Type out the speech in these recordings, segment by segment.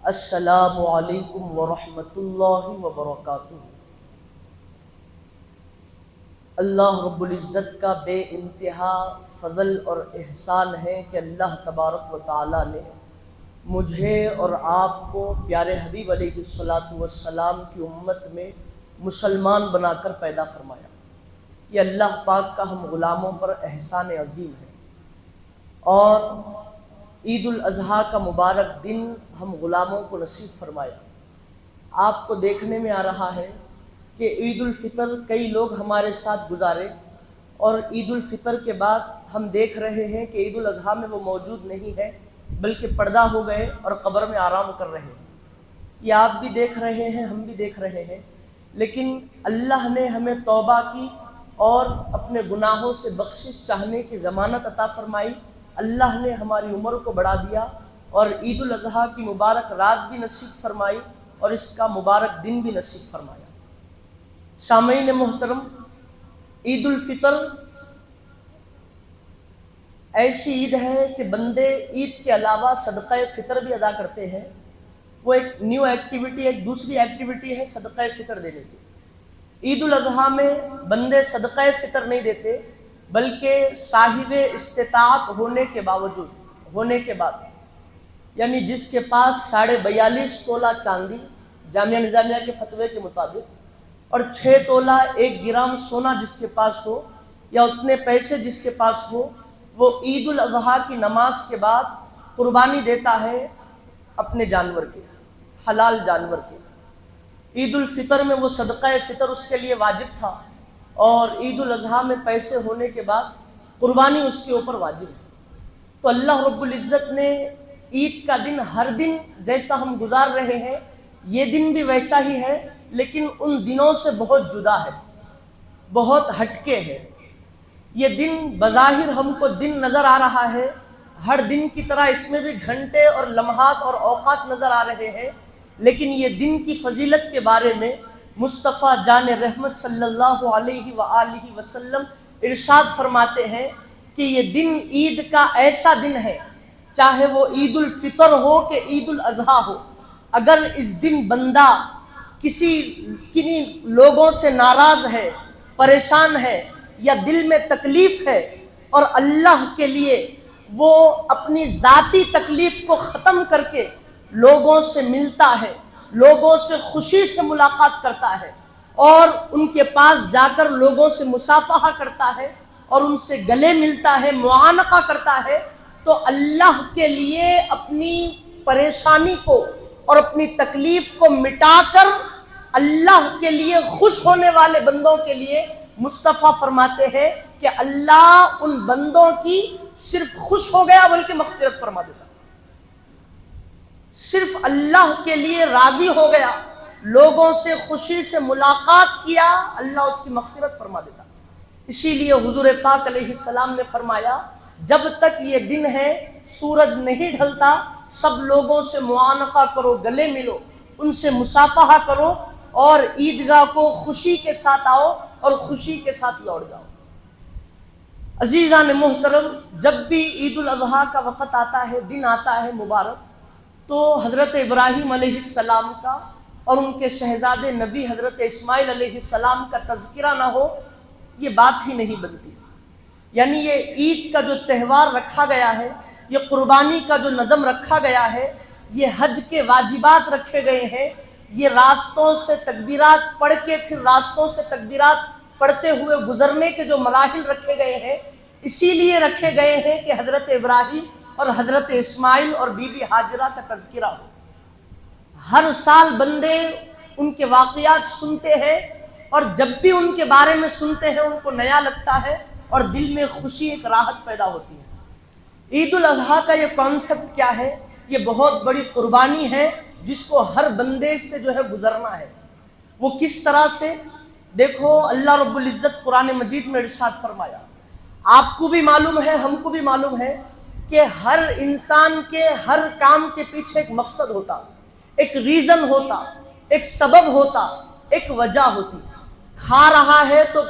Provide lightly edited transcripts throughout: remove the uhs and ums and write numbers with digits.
السلام علیکم ورحمۃ اللہ وبرکاتہ۔ اللہ رب العزت کا بے انتہا فضل اور احسان ہے کہ اللہ تبارک و تعالی نے مجھے اور آپ کو پیارے حبیب علیہ الصلاۃ والسلام کی امت میں مسلمان بنا کر پیدا فرمایا۔ یہ اللہ پاک کا ہم غلاموں پر احسان عظیم ہے، اور عید الاضحیٰ کا مبارک دن ہم غلاموں کو نصیب فرمایا۔ آپ کو دیکھنے میں آ رہا ہے کہ عید الفطر کئی لوگ ہمارے ساتھ گزارے، اور عید الفطر کے بعد ہم دیکھ رہے ہیں کہ عید الاضحیٰ میں وہ موجود نہیں ہے، بلکہ پردہ ہو گئے اور قبر میں آرام کر رہے ہیں۔ یہ آپ بھی دیکھ رہے ہیں، ہم بھی دیکھ رہے ہیں، لیکن اللہ نے ہمیں توبہ کی اور اپنے گناہوں سے بخشش چاہنے کی ضمانت عطا فرمائی۔ اللہ نے ہماری عمر کو بڑھا دیا اور عید الاضحیٰ کی مبارک رات بھی نصیب فرمائی اور اس کا مبارک دن بھی نصیب فرمایا۔ سامعین محترم، عید الفطر ایسی عید ہے کہ بندے عید کے علاوہ صدقہ فطر بھی ادا کرتے ہیں۔ وہ ایک نیو ایکٹیویٹی، ایک دوسری ایکٹیویٹی ہے صدقہ فطر دینے کی۔ عید الاضحیٰ میں بندے صدقہ فطر نہیں دیتے، بلکہ صاحب استطاعت ہونے کے بعد، یعنی جس کے پاس 42.5 تولہ چاندی جامعہ نظامیہ کے فتوے کے مطابق اور 6 تولہ 1 گرام سونا جس کے پاس ہو، یا اتنے پیسے جس کے پاس ہو، وہ عید الاضحیٰ کی نماز کے بعد قربانی دیتا ہے اپنے جانور کے، حلال جانور کے۔ عید الفطر میں وہ صدقہ فطر اس کے لیے واجب تھا، اور عید الاضحیٰ میں پیسے ہونے کے بعد قربانی اس کے اوپر واجب ہے۔ تو اللہ رب العزت نے عید کا دن ہر دن جیسا ہم گزار رہے ہیں، یہ دن بھی ویسا ہی ہے، لیکن ان دنوں سے بہت جدا ہے، بہت ہٹکے ہے۔ یہ دن بظاہر ہم کو دن نظر آ رہا ہے، ہر دن کی طرح اس میں بھی گھنٹے اور لمحات اور اوقات نظر آ رہے ہیں، لیکن یہ دن کی فضیلت کے بارے میں مصطفیٰ جان رحمت صلی اللہ علیہ وآلہ وسلم ارشاد فرماتے ہیں کہ یہ دن عید کا ایسا دن ہے، چاہے وہ عید الفطر ہو کہ عید الاضحیٰ ہو، اگر اس دن بندہ کنہیں لوگوں سے ناراض ہے، پریشان ہے، یا دل میں تکلیف ہے، اور اللہ کے لیے وہ اپنی ذاتی تکلیف کو ختم کر کے لوگوں سے ملتا ہے، لوگوں سے خوشی سے ملاقات کرتا ہے، اور ان کے پاس جا کر لوگوں سے مصافحہ کرتا ہے اور ان سے گلے ملتا ہے، معانقہ کرتا ہے، تو اللہ کے لیے اپنی پریشانی کو اور اپنی تکلیف کو مٹا کر اللہ کے لیے خوش ہونے والے بندوں کے لیے مصطفیٰ فرماتے ہیں کہ اللہ ان بندوں کی صرف خوش ہو گیا بلکہ مغفرت فرما دیتا۔ صرف اللہ کے لیے راضی ہو گیا، لوگوں سے خوشی سے ملاقات کیا، اللہ اس کی مغفرت فرما دیتا۔ اسی لیے حضور پاک علیہ السلام نے فرمایا، جب تک یہ دن ہے سورج نہیں ڈھلتا، سب لوگوں سے معانقہ کرو، گلے ملو، ان سے مصافحہ کرو، اور عیدگاہ کو خوشی کے ساتھ آؤ اور خوشی کے ساتھ لوٹ جاؤ۔ عزیزان محترم، جب بھی عید الاضحیٰ کا وقت آتا ہے، دن آتا ہے مبارک، تو حضرت ابراہیم علیہ السلام کا اور ان کے شہزادے نبی حضرت اسماعیل علیہ السلام کا تذکرہ نہ ہو، یہ بات ہی نہیں بنتی۔ یعنی یہ عید کا جو تہوار رکھا گیا ہے، یہ قربانی کا جو نظم رکھا گیا ہے، یہ حج کے واجبات رکھے گئے ہیں، یہ راستوں سے تکبیرات پڑھ کے پھر راستوں سے تکبیرات پڑھتے ہوئے گزرنے کے جو مراحل رکھے گئے ہیں، اسی لیے رکھے گئے ہیں کہ حضرت ابراہیم اور حضرت اسماعیل اور بی بی ہاجرہ کا تذکرہ ہو۔ ہر سال بندے ان کے واقعات سنتے ہیں، اور جب بھی ان کے بارے میں سنتے ہیں ان کو نیا لگتا ہے اور دل میں خوشی، ایک راحت پیدا ہوتی ہے۔ عید الاضحیٰ کا یہ کانسیپٹ کیا ہے؟ یہ بہت بڑی قربانی ہے جس کو ہر بندے سے جو ہے گزرنا ہے۔ وہ کس طرح سے؟ دیکھو، اللہ رب العزت قرآن مجید میں ارشاد فرمایا، آپ کو بھی معلوم ہے، ہم کو بھی معلوم ہے کہ ہر انسان کے ہر کام کے پیچھے ایک مقصد ہوتا، ایک ریزن ہوتا، ایک سبب ہوتا، ایک وجہ ہوتی۔ کھا رہا ہے تو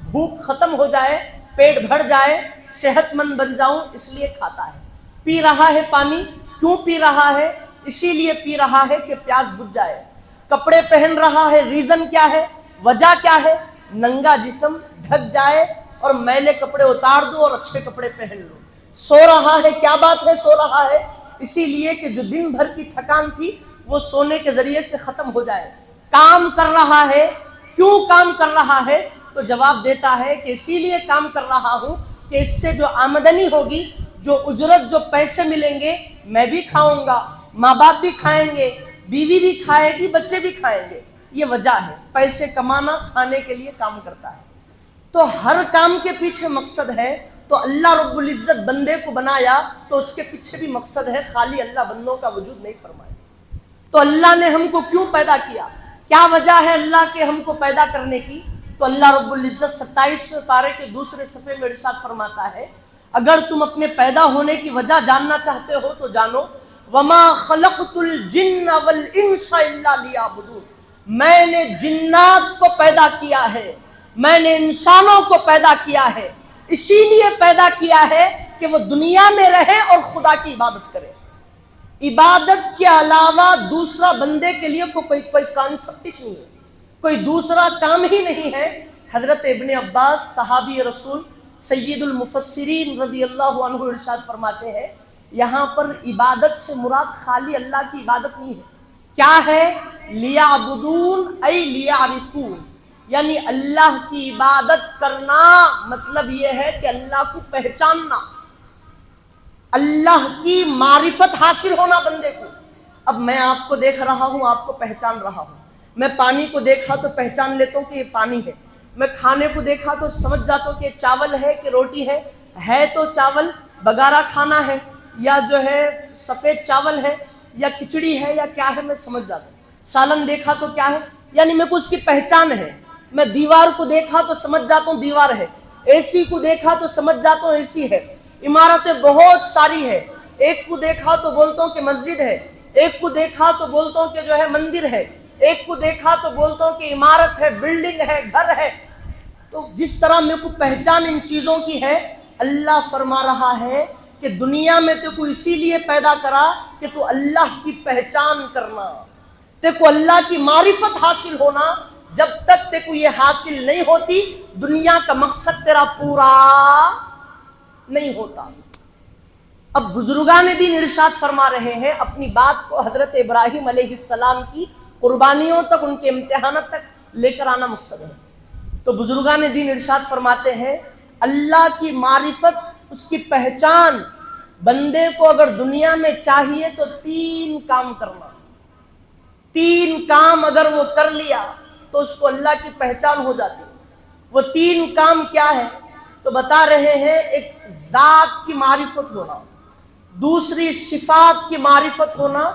بھوک ختم ہو جائے، پیٹ بھر جائے، صحت مند بن جاؤں، اس لیے کھاتا ہے۔ پی رہا ہے پانی، کیوں پی رہا ہے؟ اسی لیے پی رہا ہے کہ پیاس بجھ جائے، کپڑے پہن رہا ہے، ریزن کیا ہے، وجہ کیا ہے، ننگا جسم ڈھک جائے اور میلے کپڑے اتار دو اور اچھے کپڑے پہن لو۔ سو رہا ہے، کیا بات ہے سو رہا ہے، اسی لیے کہ جو دن بھر کی تھکان تھی وہ سونے کے ذریعے سے ختم ہو جائے۔ کام کر رہا ہے، کیوں کام کر رہا ہے، تو جواب دیتا ہے کہ اسی لیے کام کر رہا ہوں کہ اس سے جو آمدنی ہوگی، جو اجرت، جو پیسے ملیں گے، میں بھی کھاؤں گا، ماں باپ بھی کھائیں گے، بیوی بھی کھائے گی، بچے بھی کھائیں گے۔ یہ وجہ ہے، پیسے کمانا، کھانے کے لیے کام کرتا ہے۔ تو ہر کام کے پیچھے مقصد ہے۔ تو اللہ رب العزت بندے کو بنایا تو اس کے پیچھے بھی مقصد ہے، خالی اللہ بندوں کا وجود نہیں فرمایا۔ تو اللہ نے ہم کو کیوں پیدا کیا، کیا وجہ ہے اللہ کے ہم کو پیدا کرنے کی؟ تو اللہ رب العزت 27ویں پارے کے دوسرے صفحے میں ارشاد فرماتا ہے، اگر تم اپنے پیدا ہونے کی وجہ جاننا چاہتے ہو تو جانو، وَمَا خَلَقْتُ الْجِنَّ وَالْإِنسَ إِلَّا لِيَعْبُدُونِ، میں نے جنات کو پیدا کیا ہے، میں نے انسانوں کو پیدا کیا ہے، اسی لیے پیدا کیا ہے کہ وہ دنیا میں رہے اور خدا کی عبادت کرے۔ عبادت کے علاوہ دوسرا بندے کے لیے کوئی کانسپٹ ہی نہیں ہے، کوئی دوسرا کام ہی نہیں ہے۔ حضرت ابن عباس صحابی رسول سید المفسرین رضی اللہ عنہ ارشاد فرماتے ہیں، یہاں پر عبادت سے مراد خالی اللہ کی عبادت نہیں ہے، کیا ہے؟ لیعبدون ای لیعرفون، یعنی اللہ کی عبادت کرنا مطلب یہ ہے کہ اللہ کو پہچاننا، اللہ کی معرفت حاصل ہونا بندے کو۔ اب میں آپ کو دیکھ رہا ہوں، آپ کو پہچان رہا ہوں، میں پانی کو دیکھا تو پہچان لیتا ہوں کہ یہ پانی ہے، میں کھانے کو دیکھا تو سمجھ جاتا ہوں کہ یہ چاول ہے کہ روٹی ہے تو چاول بگارا کھانا ہے یا جو ہے سفید چاول ہے یا کھچڑی ہے یا کیا ہے، میں سمجھ جاتا ہوں۔ سالن دیکھا تو کیا ہے، یعنی میرے کو اس کی پہچان ہے۔ میں دیوار کو دیکھا تو سمجھ جاتا ہوں دیوار ہے، اے سی کو دیکھا تو سمجھ جاتا ہوں اے سی ہے۔ عمارتیں بہت ساری ہے، ایک کو دیکھا تو بولتا ہوں کہ مسجد ہے، ایک کو دیکھا تو بولتا ہوں کہ جو ہے مندر ہے، ایک کو دیکھا تو بولتا ہوں کہ عمارت ہے، بلڈنگ ہے، گھر ہے۔ تو جس طرح میرے کو پہچان ان چیزوں کی ہے، اللہ فرما رہا ہے کہ دنیا میں تو کو اسی لیے پیدا کرا کہ تو اللہ کی پہچان کرنا، تے کو اللہ کی معرفت حاصل ہونا۔ جب تک تے کو یہ حاصل نہیں ہوتی، دنیا کا مقصد تیرا پورا نہیں ہوتا۔ اب بزرگان دین ارشاد فرما رہے ہیں، اپنی بات کو حضرت ابراہیم علیہ السلام کی قربانیوں تک، ان کے امتحانات تک لے کر آنا مقصد ہے۔ تو بزرگان دین ارشاد فرماتے ہیں، اللہ کی معرفت، اس کی پہچان بندے کو اگر دنیا میں چاہیے تو 3 کام کرنا۔ 3 کام اگر وہ کر لیا تو اس کو اللہ کی پہچان ہو جاتی ہے۔ وہ 3 کام کیا ہے تو بتا رہے ہیں، ایک ذات کی معرفت ہونا، دوسری صفات کی معرفت ہونا،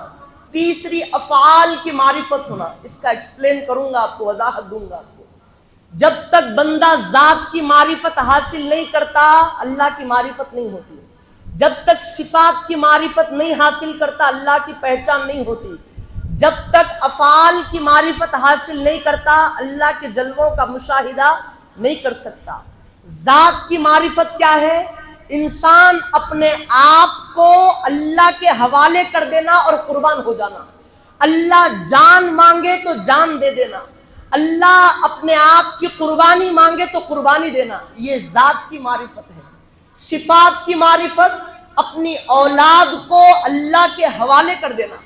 تیسری افعال کی معرفت ہونا۔ اس کا ایکسپلین کروں گا آپ کو، وضاحت دوں گا آپ کو۔ جب تک بندہ ذات کی معرفت حاصل نہیں کرتا، اللہ کی معرفت نہیں ہوتی۔ جب تک صفات کی معرفت نہیں حاصل کرتا، اللہ کی پہچان نہیں ہوتی۔ جب تک افعال کی معرفت حاصل نہیں کرتا، اللہ کے جلووں کا مشاہدہ نہیں کر سکتا۔ ذات کی معرفت کیا ہے؟ انسان اپنے آپ کو اللہ کے حوالے کر دینا اور قربان ہو جانا۔ اللہ جان مانگے تو جان دے دینا، اللہ اپنے آپ کی قربانی مانگے تو قربانی دینا، یہ ذات کی معرفت ہے۔ صفات کی معرفت، اپنی اولاد کو اللہ کے حوالے کر دینا،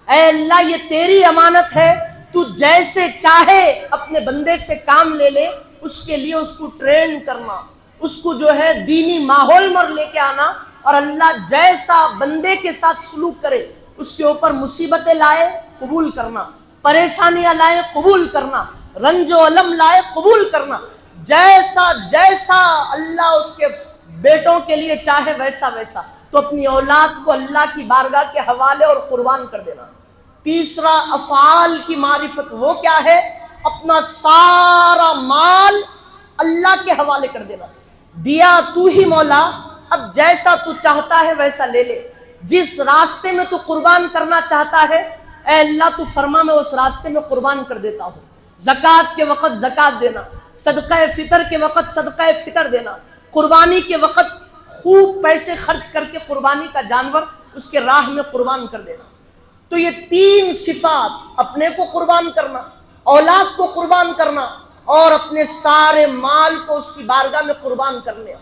اے اللہ یہ تیری امانت ہے، تو جیسے چاہے اپنے بندے سے کام لے لے، اس کے لیے اس کو ٹرین کرنا، اس کو جو ہے دینی ماحول میں لے کے آنا، اور اللہ جیسا بندے کے ساتھ سلوک کرے، اس کے اوپر مصیبتیں لائے قبول کرنا، پریشانیاں لائے قبول کرنا، رنج و علم لائے قبول کرنا، جیسا جیسا اللہ اس کے بیٹوں کے لیے چاہے ویسا ویسا، تو اپنی اولاد کو اللہ کی بارگاہ کے حوالے اور قربان کر دینا۔ تیسرا افعال کی معرفت، وہ کیا ہے؟ اپنا سارا مال اللہ کے حوالے کر دینا، دیا تو ہی مولا، اب جیسا تو چاہتا ہے ویسا لے لے، جس راستے میں تو قربان کرنا چاہتا ہے اے اللہ تو فرما میں اس راستے میں قربان کر دیتا ہوں۔ زکوٰۃ کے وقت زکوٰۃ دینا، صدقہ فطر کے وقت صدقہ فطر دینا، قربانی کے وقت خوب پیسے خرچ کر کے قربانی کا جانور اس کے راہ میں قربان کر دینا۔ تو یہ تین صفات، اپنے کو قربان کرنا، اولاد کو قربان کرنا اور اپنے سارے مال کو اس کی بارگاہ میں قربان کرنے،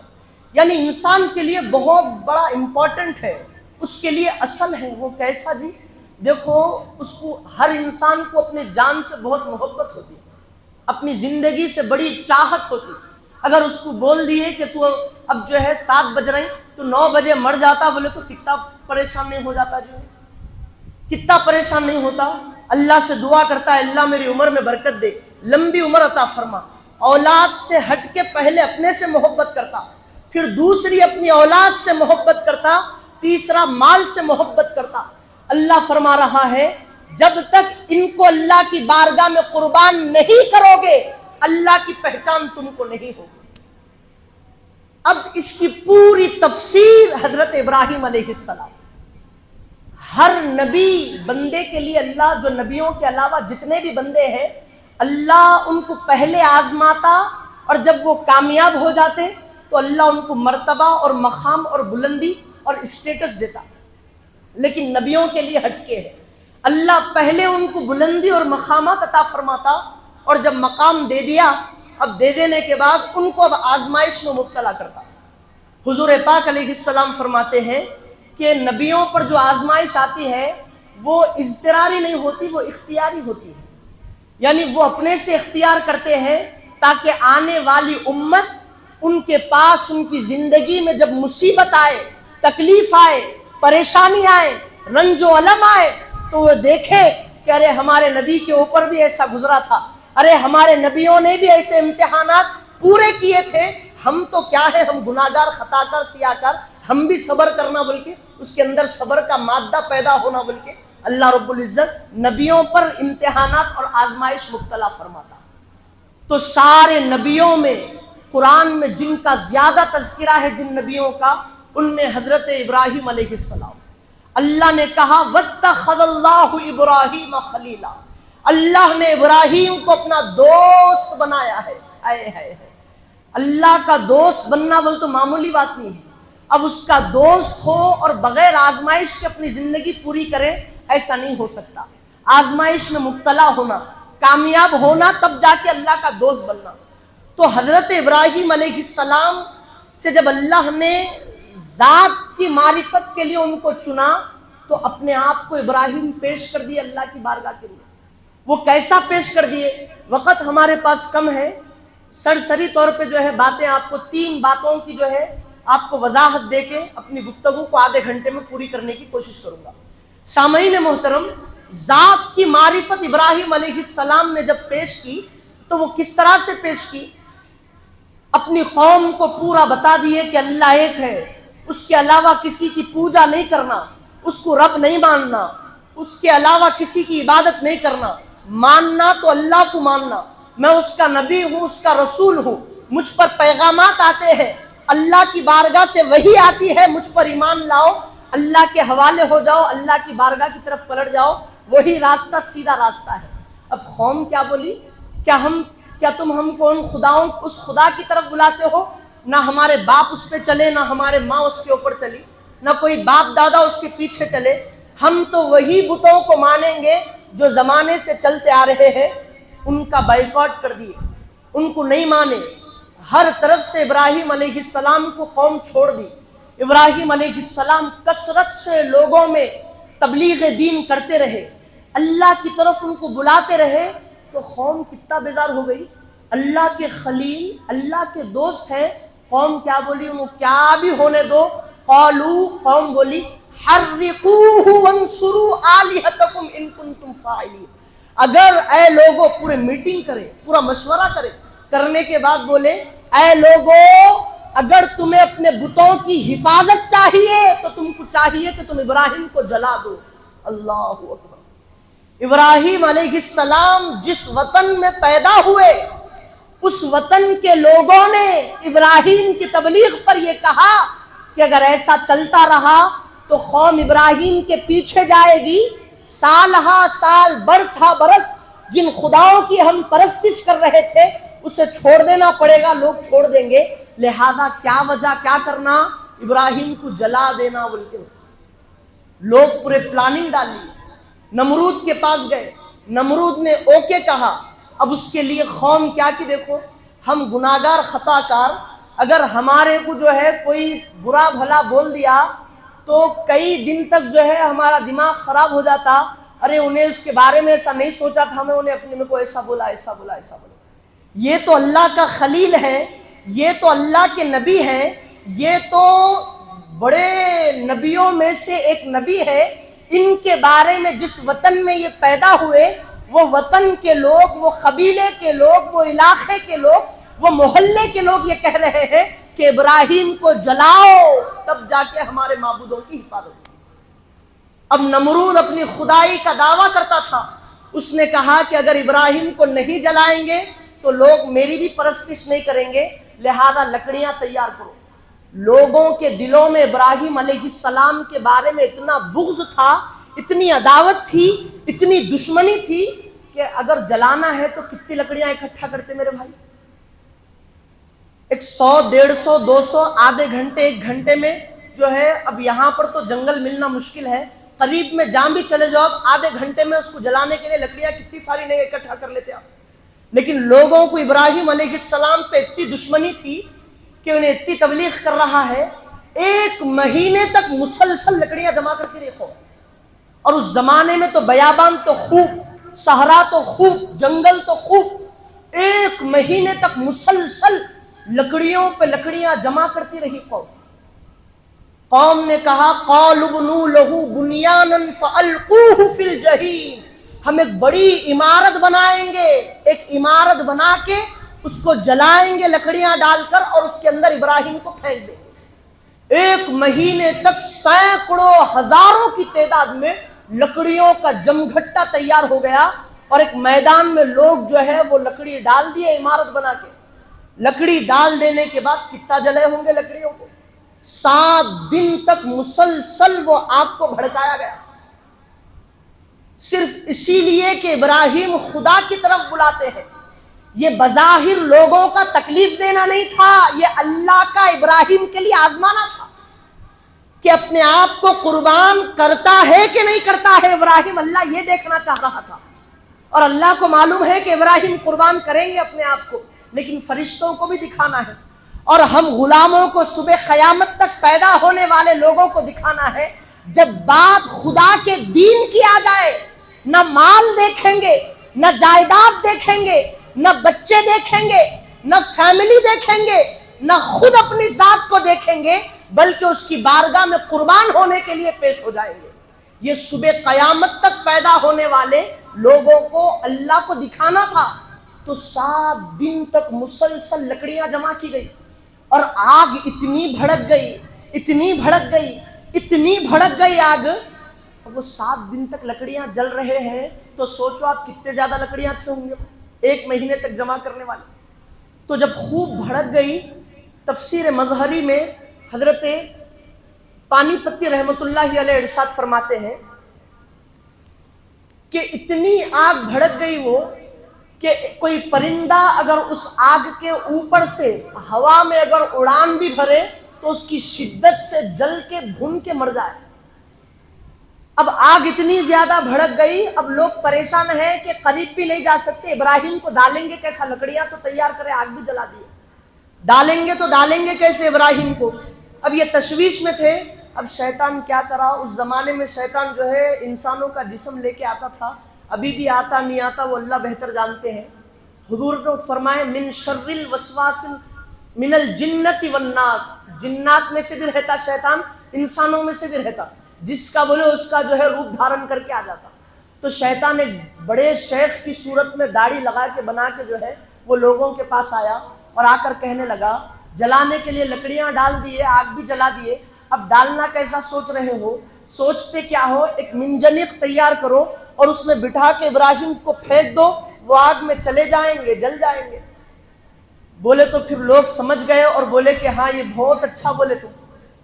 یعنی انسان کے لیے بہت بڑا امپورٹنٹ ہے، اس کے لیے اصل ہے۔ وہ کیسا جی؟ دیکھو، اس کو، ہر انسان کو اپنے جان سے بہت محبت ہوتی، اپنی زندگی سے بڑی چاہت ہوتی۔ اگر اس کو بول دیے کہ تو اب جو ہے 7 بج رہے تو 9 بجے مر جاتا، بولے تو کتنا پریشان نہیں ہو جاتا جو ہے، کتنا پریشان نہیں ہوتا۔ اللہ سے دعا کرتا ہے اللہ میری عمر میں برکت دے، لمبی عمر عطا فرما۔ اولاد سے ہٹ کے پہلے اپنے سے محبت کرتا، پھر دوسری اپنی اولاد سے محبت کرتا، تیسرا مال سے محبت کرتا۔ اللہ فرما رہا ہے جب تک ان کو اللہ کی بارگاہ میں قربان نہیں کرو گے، اللہ کی پہچان تم کو نہیں ہوگی۔ اب اس کی پوری تفسیر حضرت ابراہیم علیہ السلام، ہر نبی بندے کے لیے اللہ، جو نبیوں کے علاوہ جتنے بھی بندے ہیں، اللہ ان کو پہلے آزماتا اور جب وہ کامیاب ہو جاتے تو اللہ ان کو مرتبہ اور مقام اور بلندی اور اسٹیٹس دیتا۔ لیکن نبیوں کے لیے ہٹکے ہے، اللہ پہلے ان کو بلندی اور مقامات عطا فرماتا اور جب مقام دے دیا، اب دے دینے کے بعد ان کو اب آزمائش میں مبتلا کرتا۔ حضور پاک علیہ السلام فرماتے ہیں کہ نبیوں پر جو آزمائش آتی ہے وہ اضطراری نہیں ہوتی، وہ اختیاری ہوتی ہے، یعنی وہ اپنے سے اختیار کرتے ہیں تاکہ آنے والی امت ان کے پاس ان کی زندگی میں جب مصیبت آئے، تکلیف آئے، پریشانی آئے، رنج و علم آئے تو وہ دیکھیں کہ ارے ہمارے نبی کے اوپر بھی ایسا گزرا تھا، ارے ہمارے نبیوں نے بھی ایسے امتحانات پورے کیے تھے، ہم تو کیا ہے، ہم گناہگار، خطا کار، سیاہ کار، ہم بھی صبر کرنا، بلکہ اس کے اندر صبر کا مادہ پیدا ہونا، بلکہ اللہ رب العزت نبیوں پر امتحانات اور آزمائش مبتلا فرماتا۔ تو سارے نبیوں میں قرآن میں جن کا زیادہ تذکرہ ہے، جن نبیوں کا، ان میں حضرت ابراہیم علیہ السلام۔ اللہ نے کہا وَاتَّخَذَ اللَّهُ إِبْرَاهِيمَ خَلِيلًا، اللہ نے ابراہیم کو اپنا دوست بنایا ہے۔ اللہ کا دوست بننا بول تو معمولی بات نہیں ہے، اب اس کا دوست ہو اور بغیر آزمائش کے اپنی زندگی پوری کرے، ایسا نہیں ہو سکتا۔ آزمائش میں مبتلا ہونا، کامیاب ہونا، تب جا کے اللہ کا دوست بننا۔ تو حضرت ابراہیم علیہ السلام سے جب اللہ نے ذات کی معرفت کے لیے ان کو چنا تو اپنے آپ کو ابراہیم پیش کر دیے اللہ کی بارگاہ کے لیے۔ وہ کیسا پیش کر دیے؟ وقت ہمارے پاس کم ہے، سرسری طور پہ جو ہے باتیں آپ کو، 3 باتوں کی جو ہے آپ کو وضاحت دے کے اپنی گفتگو کو آدھے گھنٹے میں پوری کرنے کی کوشش کروں گا۔ سامعین محترم، ذات کی معرفت ابراہیم علیہ السلام نے جب پیش کی تو وہ کس طرح سے پیش کی؟ اپنی قوم کو پورا بتا دیے کہ اللہ ایک ہے، اس کے علاوہ کسی کی پوجا نہیں کرنا، اس کو رب نہیں ماننا، اس کے علاوہ کسی کی عبادت نہیں کرنا، ماننا تو اللہ کو ماننا، میں اس کا نبی ہوں، اس کا رسول ہوں، مجھ پر پیغامات آتے ہیں، اللہ کی بارگاہ سے وحی آتی ہے، مجھ پر ایمان لاؤ، اللہ کے حوالے ہو جاؤ، اللہ کی بارگاہ کی طرف پلٹ جاؤ، وہی راستہ سیدھا راستہ ہے۔ اب قوم کیا بولی؟ کیا تم ہم کو ان خداؤں، اس خدا کی طرف بلاتے ہو؟ نہ ہمارے باپ اس پہ چلے، نہ ہمارے ماں اس کے اوپر چلی، نہ کوئی باپ دادا اس کے پیچھے چلے، ہم تو وہی بتوں کو مانیں گے جو زمانے سے چلتے آ رہے ہیں۔ ان کا بائیکاٹ کر دیے، ان کو نہیں مانے، ہر طرف سے ابراہیم علیہ السلام کو قوم چھوڑ دی۔ ابراہیم علیہ السلام کثرت سے لوگوں میں تبلیغ دین کرتے رہے، اللہ کی طرف ان کو بلاتے رہے، تو قوم کتنا بیزار ہو گئی۔ اللہ کے خلیل، اللہ کے دوست ہیں، قوم کیا بولی؟ انہوں کیا بھی ہونے دو، قالو، قوم بولی حرقوہ وانصروا آلہتکم ان کنتم فاعلین۔ اگر اے لوگوں، پورے میٹنگ کرے، پورا مشورہ کرے، کرنے کے بعد بولے اے لوگوں، اگر تمہیں اپنے بتوں کی حفاظت چاہیے تو تم کو چاہیے کہ تم ابراہیم کو جلا دو۔ اللہ اکبر۔ ابراہیم علیہ السلام جس وطن میں پیدا ہوئے، اس وطن کے لوگوں نے ابراہیم کی تبلیغ پر یہ کہا کہ اگر ایسا چلتا رہا تو قوم ابراہیم کے پیچھے جائے گی، سال ہا سال، برس ہا برس جن خداؤں کی ہم پرستش کر رہے تھے اسے چھوڑ دینا پڑے گا، لوگ چھوڑ دیں گے، لہذا کیا وجہ، کیا کرنا؟ ابراہیم کو جلا دینا بول کے لوگ پورے پلاننگ ڈالی۔ نمرود کے پاس گئے، نمرود نے اوکے کہا. اب اس کے لیے قوم کیا کہ دیکھو ہم گناہگار خطا کار، اگر ہمارے کو جو ہے کوئی برا بھلا بول دیا تو کئی دن تک جو ہے ہمارا دماغ خراب ہو جاتا. ارے انہیں اس کے بارے میں ایسا نہیں سوچا تھا، ہمیں انہیں اپنے کو ایسا بولا ایسا بولا ایسا بولا. یہ تو اللہ کا خلیل ہے، یہ تو اللہ کے نبی ہیں، یہ تو بڑے نبیوں میں سے ایک نبی ہے. ان کے بارے میں جس وطن میں یہ پیدا ہوئے وہ وطن کے لوگ، وہ قبیلے کے لوگ، وہ علاقے کے لوگ، وہ محلے کے لوگ یہ کہہ رہے ہیں کہ ابراہیم کو جلاؤ تب جا کے ہمارے معبودوں کی حفاظت ہوگی. اب نمرود اپنی خدائی کا دعویٰ کرتا تھا. اس نے کہا کہ اگر ابراہیم کو نہیں جلائیں گے تو لوگ میری بھی پرستش نہیں کریں گے، لہذا لکڑیاں تیار کرو. لوگوں کے دلوں میں ابراہیم علیہ السلام کے بارے میں اتنا بغض تھا، اتنی عداوت تھی، اتنی دشمنی تھی کہ اگر جلانا ہے تو کتنی لکڑیاں اکٹھا کرتے میرے بھائی؟ 100 150 200 آدھے گھنٹے ایک گھنٹے میں جو ہے. اب یہاں پر تو جنگل ملنا مشکل ہے، قریب میں جہاں بھی چلے جاؤ آدھے گھنٹے میں اس کو جلانے کے لیے لکڑیاں کتنی ساری نہیں اکٹھا کر لیتے آپ. لیکن لوگوں کو ابراہیم علیہ السلام پہ اتنی دشمنی تھی کہ انہیں اتنی تبلیغ کر رہا ہے، 1 مہینے تک مسلسل لکڑیاں جمع کرتی رہی خوب. اور اس زمانے میں تو بیابان تو خوب، صحرا تو خوب، جنگل تو خوب. 1 مہینے تک مسلسل لکڑیوں پہ لکڑیاں جمع کرتی رہی قوم. قوم نے کہا قالوا ابنوا له بنيانا فالقوه في الجحيم، ہم ایک بڑی عمارت بنائیں گے، ایک عمارت بنا کے اس کو جلائیں گے لکڑیاں ڈال کر اور اس کے اندر ابراہیم کو پھینک دیں گے. 1 مہینے تک سینکڑوں ہزاروں کی تعداد میں لکڑیوں کا جمگھٹا تیار ہو گیا اور ایک میدان میں لوگ جو ہے وہ لکڑی ڈال دیے عمارت بنا کے. لکڑی ڈال دینے کے بعد کتنا جلے ہوں گے لکڑیوں کو؟ 7 دن تک مسلسل وہ آگ کو بھڑکایا گیا، صرف اسی لیے کہ ابراہیم خدا کی طرف بلاتے ہیں. یہ بظاہر لوگوں کا تکلیف دینا نہیں تھا، یہ اللہ کا ابراہیم کے لیے آزمانا تھا کہ اپنے آپ کو قربان کرتا ہے کہ نہیں کرتا ہے ابراہیم. اللہ یہ دیکھنا چاہ رہا تھا اور اللہ کو معلوم ہے کہ ابراہیم قربان کریں گے اپنے آپ کو، لیکن فرشتوں کو بھی دکھانا ہے اور ہم غلاموں کو صبح قیامت تک پیدا ہونے والے لوگوں کو دکھانا ہے. جب بات خدا کے دین کی آ جائے، نہ مال دیکھیں گے، نہ جائیداد دیکھیں گے، نہ بچے دیکھیں گے، نہ فیملی دیکھیں گے، نہ خود اپنی ذات کو دیکھیں گے، بلکہ اس کی بارگاہ میں قربان ہونے کے لیے پیش ہو جائیں گے. یہ صبح قیامت تک پیدا ہونے والے لوگوں کو اللہ کو دکھانا تھا. تو 7 دن تک مسلسل لکڑیاں جمع کی گئی اور آگ اتنی بھڑک گئی، اتنی بھڑک گئی، اتنی بھڑک گئی آگ. وہ 7 دن تک لکڑیاں جل رہے ہیں تو سوچو آپ کتنے زیادہ لکڑیاں تھے ہوں گے 1 مہینے تک جمع کرنے والے. تو جب خوب بھڑک گئی، تفسیر مظہری میں حضرت پانی پتی رحمت اللہ علیہ ارشاد فرماتے ہیں کہ اتنی آگ بھڑک گئی وہ کہ کوئی پرندہ اگر اس آگ کے اوپر سے ہوا میں اگر اڑان بھی بھرے تو اس کی شدت سے جل کے بھن کے مر جائے. اب آگ اتنی زیادہ بھڑک گئی، اب لوگ پریشان ہیں کہ قریب بھی نہیں جا سکتے. ابراہیم کو ڈالیں گے کیسا؟ لکڑیاں تو تیار کرے، آگ بھی جلا دیے، ڈالیں گے تو ڈالیں گے کیسے ابراہیم کو؟ اب یہ تشویش میں تھے. اب شیطان کیا کرا، اس زمانے میں شیطان جو ہے انسانوں کا جسم لے کے آتا تھا، ابھی بھی آتا نہیں آتا وہ اللہ بہتر جانتے ہیں. حضور کو فرمائے من شر الوسواس من الجنت والناس، جنات میں سے بھی رہتا شیطان، انسانوں میں سے بھی رہتا، جس کا بولے اس کا جو ہے روپ دھارن کر کے آ جاتا. تو شیطان ایک بڑے شیخ کی صورت میں داڑھی لگا کے بنا کے جو ہے وہ لوگوں کے پاس آیا اور آ کر کہنے لگا جلانے کے لیے لکڑیاں ڈال دیے، آگ بھی جلا دیے، اب ڈالنا کیسا سوچ رہے ہو؟ سوچتے کیا ہو، ایک منجنیق تیار کرو اور اس میں بٹھا کے ابراہیم کو پھینک دو، وہ آگ میں چلے جائیں گے، جل جائیں گے. بولے تو پھر لوگ سمجھ گئے اور بولے کہ ہاں یہ بہت اچھا بولے تو.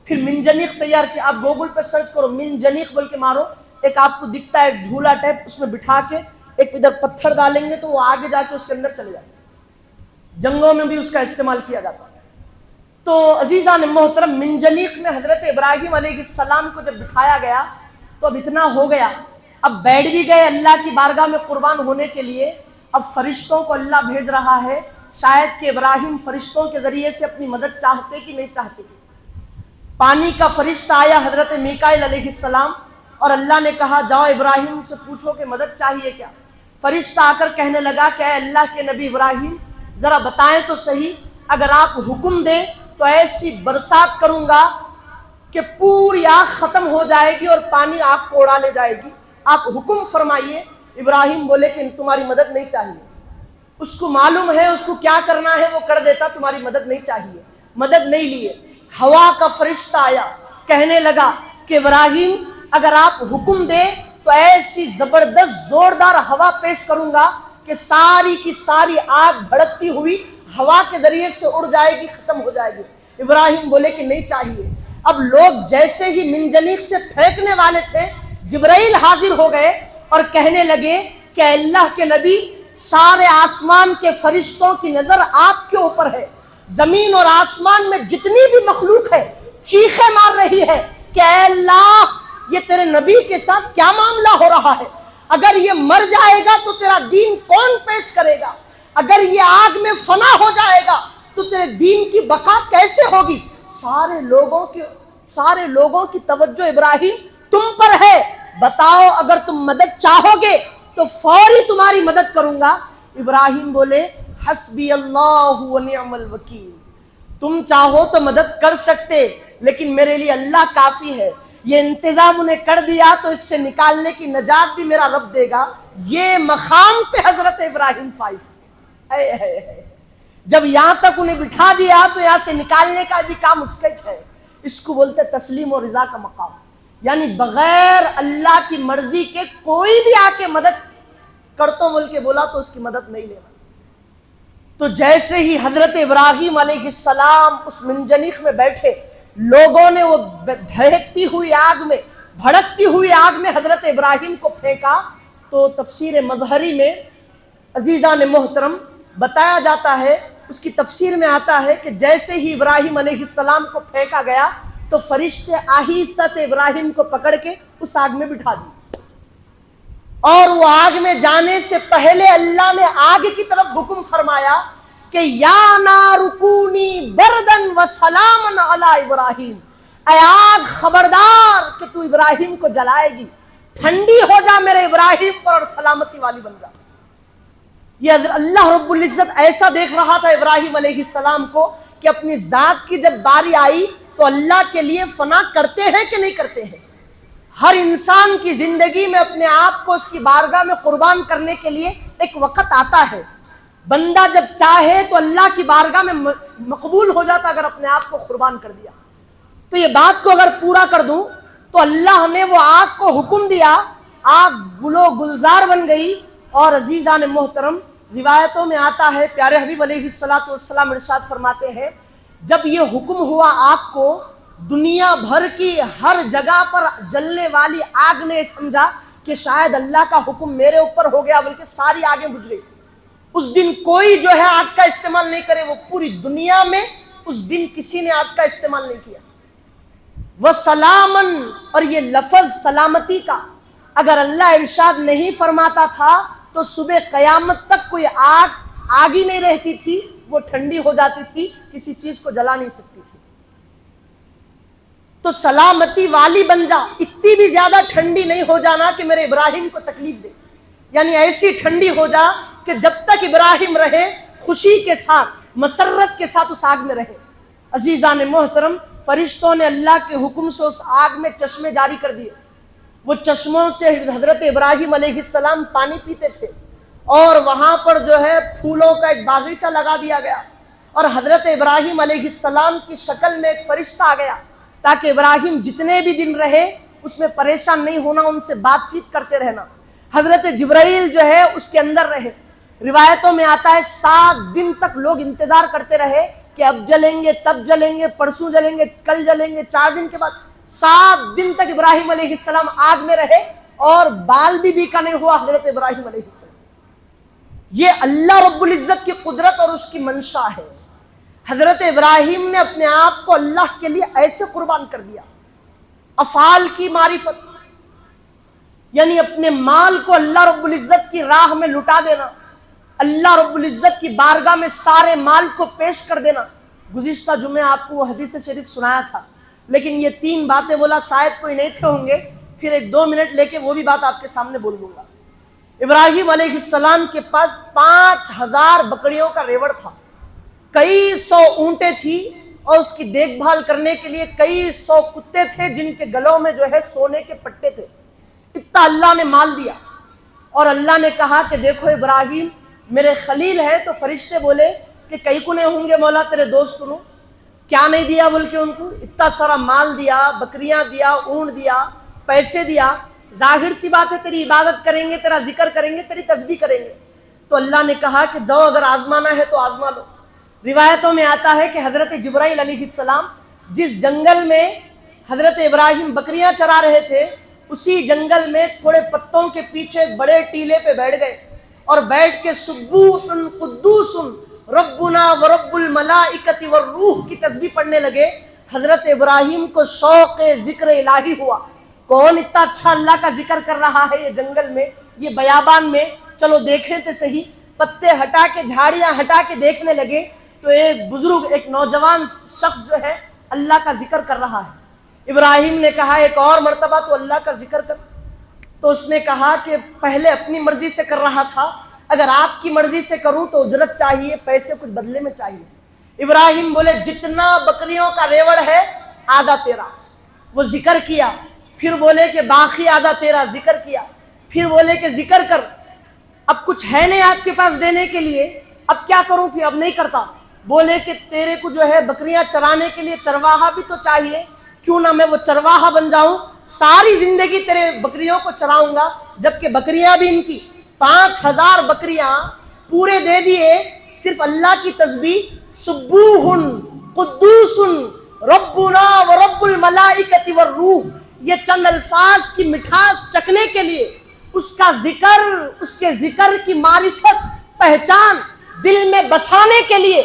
پھر منجنیق تیار کیا. آپ گوگل پہ سرچ کرو منجنیق بول کے مارو، ایک آپ کو دکھتا ہے ایک جھولا ٹائپ، اس میں بٹھا کے ایک ادھر پتھر ڈالیں گے تو وہ آگے جا کے اس کے اندر چلے جاتے. جنگوں میں بھی اس کا استعمال کیا جاتا. تو عزیزان محترم، منجنیق میں حضرت ابراہیم علیہ السلام کو جب بٹھایا گیا تو اب اتنا ہو گیا اب بیٹھ بھی گئے اللہ کی بارگاہ میں قربان ہونے کے لیے. اب فرشتوں کو اللہ بھیج رہا ہے، شاید کہ ابراہیم فرشتوں کے ذریعے سے اپنی مدد چاہتے کہ نہیں چاہتے. پانی کا فرشتہ آیا حضرت میکائیل علیہ السلام، اور اللہ نے کہا جاؤ ابراہیم سے پوچھو کہ مدد چاہیے کیا. فرشتہ آ کر کہنے لگا کہ اے اللہ کے نبی ابراہیم ذرا بتائیں تو صحیح، اگر آپ حکم دیں تو ایسی برسات کروں گا کہ پوری آگ ختم ہو جائے گی اور پانی آگ کو اڑا لے جائے گی، آپ حکم فرمائیے. ابراہیم بولے کہ تمہاری مدد نہیں چاہیے. اس کو معلوم ہے اس کو کیا کرنا ہے، وہ کر دیتا، تمہاری مدد نہیں چاہیے. مدد نہیں لیے. ہوا کا فرشتہ آیا، کہنے لگا کہ ابراہیم اگر آپ حکم دیں تو ایسی زبردست زوردار ہوا پیش کروں گا کہ ساری کی ساری آگ بھڑکتی ہوئی ہوا کے ذریعے سے اڑ جائے گی، ختم ہو جائے گی. ابراہیم بولے کہ نہیں چاہیے. اب لوگ جیسے ہی منجنیق سے پھینکنے والے تھے، جبرائیل حاضر ہو گئے اور کہنے لگے کہ اللہ کے نبی سارے آسمان کے فرشتوں کی نظر آپ کے اوپر ہے، زمین اور آسمان میں جتنی بھی مخلوق ہے چیخیں مار رہی ہے کہ اے اللہ یہ تیرے نبی کے ساتھ کیا معاملہ ہو رہا ہے، اگر یہ مر جائے گا تو تیرا دین کون پیش کرے گا، اگر یہ آگ میں فنا ہو جائے گا تو تیرے دین کی بقا کیسے ہوگی. سارے لوگوں کی توجہ ابراہیم تم پر ہے، بتاؤ اگر تم مدد چاہو گے تو فوری تمہاری مدد کروں گا. ابراہیم بولے حسبی اللہ ونعم الوکیل، تم چاہو تو مدد کر سکتے لیکن میرے لیے اللہ کافی ہے، یہ انتظام انہیں کر دیا تو اس سے نکالنے کی نجات بھی میرا رب دے گا. یہ مقام پہ حضرت ابراہیم فائز تھے. جب یہاں تک انہیں بٹھا دیا تو یہاں سے نکالنے کا بھی کام اس کا ہے. اس کو بولتے تسلیم و رضا کا مقام، یعنی بغیر اللہ کی مرضی کے کوئی بھی آ کے مدد کرتو بول کے بولا تو اس کی مدد نہیں لینا. تو جیسے ہی حضرت ابراہیم علیہ السلام اس منجنیق میں بیٹھے، لوگوں نے وہ دہکتی ہوئی آگ میں، بھڑکتی ہوئی آگ میں حضرت ابراہیم کو پھینکا. تو تفسیر مظہری میں عزیزان محترم بتایا جاتا ہے، اس کی تفسیر میں آتا ہے کہ جیسے ہی ابراہیم علیہ السلام کو پھینکا گیا تو فرشتے آہستہ سے ابراہیم کو پکڑ کے اس آگ میں بٹھا دی، اور وہ آگ میں جانے سے پہلے اللہ نے آگ کی طرف حکم فرمایا کہ یا نار کونی بردن و سلامن علی ابراہیم، اے آگ خبردار کہ تو ابراہیم کو جلائے گی، ٹھنڈی ہو جا میرے ابراہیم پر اور سلامتی والی بن جا. یہ اللہ رب العزت ایسا دیکھ رہا تھا ابراہیم علیہ السلام کو کہ اپنی ذات کی جب باری آئی تو اللہ کے لیے فنا کرتے ہیں کہ نہیں کرتے ہیں. ہر انسان کی زندگی میں اپنے آپ کو اس کی بارگاہ میں قربان کرنے کے لیے ایک وقت آتا ہے. بندہ جب چاہے تو اللہ کی بارگاہ میں مقبول ہو جاتا اگر اپنے آپ کو قربان کر دیا. تو یہ بات کو اگر پورا کر دوں تو اللہ نے وہ آگ کو حکم دیا، آگ گلو گلزار بن گئی. اور عزیزان محترم روایتوں میں آتا ہے، پیارے حبیب علیہ السلام ارشاد فرماتے ہیں جب یہ حکم ہوا آگ کو، دنیا بھر کی ہر جگہ پر جلنے والی آگ نے سمجھا کہ شاید اللہ کا حکم میرے اوپر ہو گیا، بلکہ ساری آگیں بجھ گئی. اس دن کوئی جو ہے آگ کا استعمال نہیں کرے، وہ پوری دنیا میں اس دن کسی نے آگ کا استعمال نہیں کیا. وَسَلَامًا، اور یہ لفظ سلامتی کا اگر اللہ ارشاد نہیں فرماتا تھا تو صبح قیامت تک کوئی آگ ہی نہیں رہتی تھی، وہ ٹھنڈی ہو جاتی تھی، کسی چیز کو جلا نہیں سکتی تھی. تو سلامتی والی بن جا، اتنی بھی زیادہ ٹھنڈی نہیں ہو جانا کہ میرے ابراہیم کو تکلیف دے، یعنی ایسی ٹھنڈی ہو جا کہ جب تک ابراہیم رہے خوشی کے ساتھ مسرت کے ساتھ اس آگ میں رہے. عزیزان محترم فرشتوں نے اللہ کے حکم سے اس آگ میں چشمے جاری کر دیے. وہ چشموں سے حضرت ابراہیم علیہ السلام پانی پیتے تھے، اور وہاں پر جو ہے پھولوں کا ایک باغیچہ لگا دیا گیا، اور حضرت ابراہیم علیہ السلام کی شکل میں ایک فرشتہ آ گیا تاکہ ابراہیم جتنے بھی دن رہے اس میں پریشان نہیں ہونا، ان سے بات چیت کرتے رہنا. حضرت جبرائیل جو ہے اس کے اندر رہے. روایتوں میں آتا ہے 7 دن تک لوگ انتظار کرتے رہے کہ اب جلیں گے، تب جلیں گے، پرسوں جلیں گے، کل جلیں گے. 4 دن کے بعد 7 دن تک ابراہیم علیہ السلام آگ میں رہے اور بال بھی بیکا نہیں ہوا حضرت ابراہیم علیہ السلام. یہ اللہ رب العزت کی قدرت اور اس کی منشا ہے. حضرت ابراہیم نے اپنے آپ کو اللہ کے لیے ایسے قربان کر دیا. افعال کی معرفت، یعنی اپنے مال کو اللہ رب العزت کی راہ میں لٹا دینا، اللہ رب العزت کی بارگاہ میں سارے مال کو پیش کر دینا۔ گزشتہ جمعے آپ کو وہ حدیث شریف سنایا تھا، لیکن یہ 3 باتیں بولا، شاید کوئی نہیں تھے ہوں گے، پھر 1-2 منٹ لے کے وہ بھی بات آپ کے سامنے بول دوں گا۔ ابراہیم علیہ السلام کے پاس 5000 بکریوں کا ریوڑ تھا، کئی 100 اونٹیں تھی، اور اس کی دیکھ بھال کرنے کے لیے کئی 100 کتے تھے جن کے گلوں میں جو ہے سونے کے پٹے تھے۔ اتنا اللہ نے مال دیا، اور اللہ نے کہا کہ دیکھو ابراہیم میرے خلیل ہے، تو فرشتے بولے کہ کئی کنے ہوں گے مولا تیرے دوست نو، کیا نہیں دیا بول کے ان کو، اتنا سارا مال دیا، بکریاں دیا، اونٹ دیا، پیسے دیا، ظاہر سی بات ہے تیری عبادت کریں گے، تیرا ذکر کریں گے، تیری تسبیح کریں گے۔ تو اللہ نے کہا کہ جاؤ اگر آزمانا ہے تو آزما لو۔ روایتوں میں آتا ہے کہ حضرت جبرائیل علیہ السلام جس جنگل میں حضرت ابراہیم بکریاں چرا رہے تھے، اسی جنگل میں تھوڑے پتوں کے پیچھے ایک بڑے ٹیلے پہ بیٹھ گئے، اور بیٹھ کے سبوح قدوس ربنا ورب الملائکۃ والروح کی تسبیح پڑھنے لگے۔ حضرت ابراہیم کو شوق ذکر الہی ہوا، کون اتنا اچھا اللہ کا ذکر کر رہا ہے یہ جنگل میں، یہ بیابان میں، چلو دیکھیں تو صحیح۔ پتے ہٹا کے، جھاڑیاں ہٹا کے دیکھنے لگے تو ایک بزرگ، ایک نوجوان شخص جو ہے اللہ کا ذکر کر رہا ہے۔ ابراہیم نے کہا ایک اور مرتبہ تو اللہ کا ذکر کر، تو اس نے کہا کہ پہلے اپنی مرضی سے کر رہا تھا، اگر آپ کی مرضی سے کروں تو اجرت چاہیے، پیسے کچھ بدلے میں چاہیے۔ ابراہیم بولے جتنا بکریوں کا ریوڑ ہے آدھا تیرا۔ وہ ذکر کیا، پھر بولے کہ باقی آدھا تیرا، ذکر کیا، پھر بولے کہ ذکر کر، اب کچھ ہے نہیں آپ کے پاس دینے کے لیے، اب کیا کروں، پھر اب نہیں کرتا۔ بولے کہ تیرے کو جو ہے بکریاں چرانے کے لیے چرواہا بھی تو چاہیے، کیوں نہ میں وہ چرواہا بن جاؤں، ساری زندگی تیرے بکریوں کو چراؤں گا، جبکہ بکریاں بھی ان کی 5000 بکریاں پورے دے دیے، صرف اللہ کی تسبیح سبوح قدوس ربنا ورب الملائکۃ والروح، یہ چند الفاظ کی مٹھاس چکھنے کے لیے، اس کا ذکر، اس کے ذکر کی معرفت، پہچان دل میں بسانے کے لیے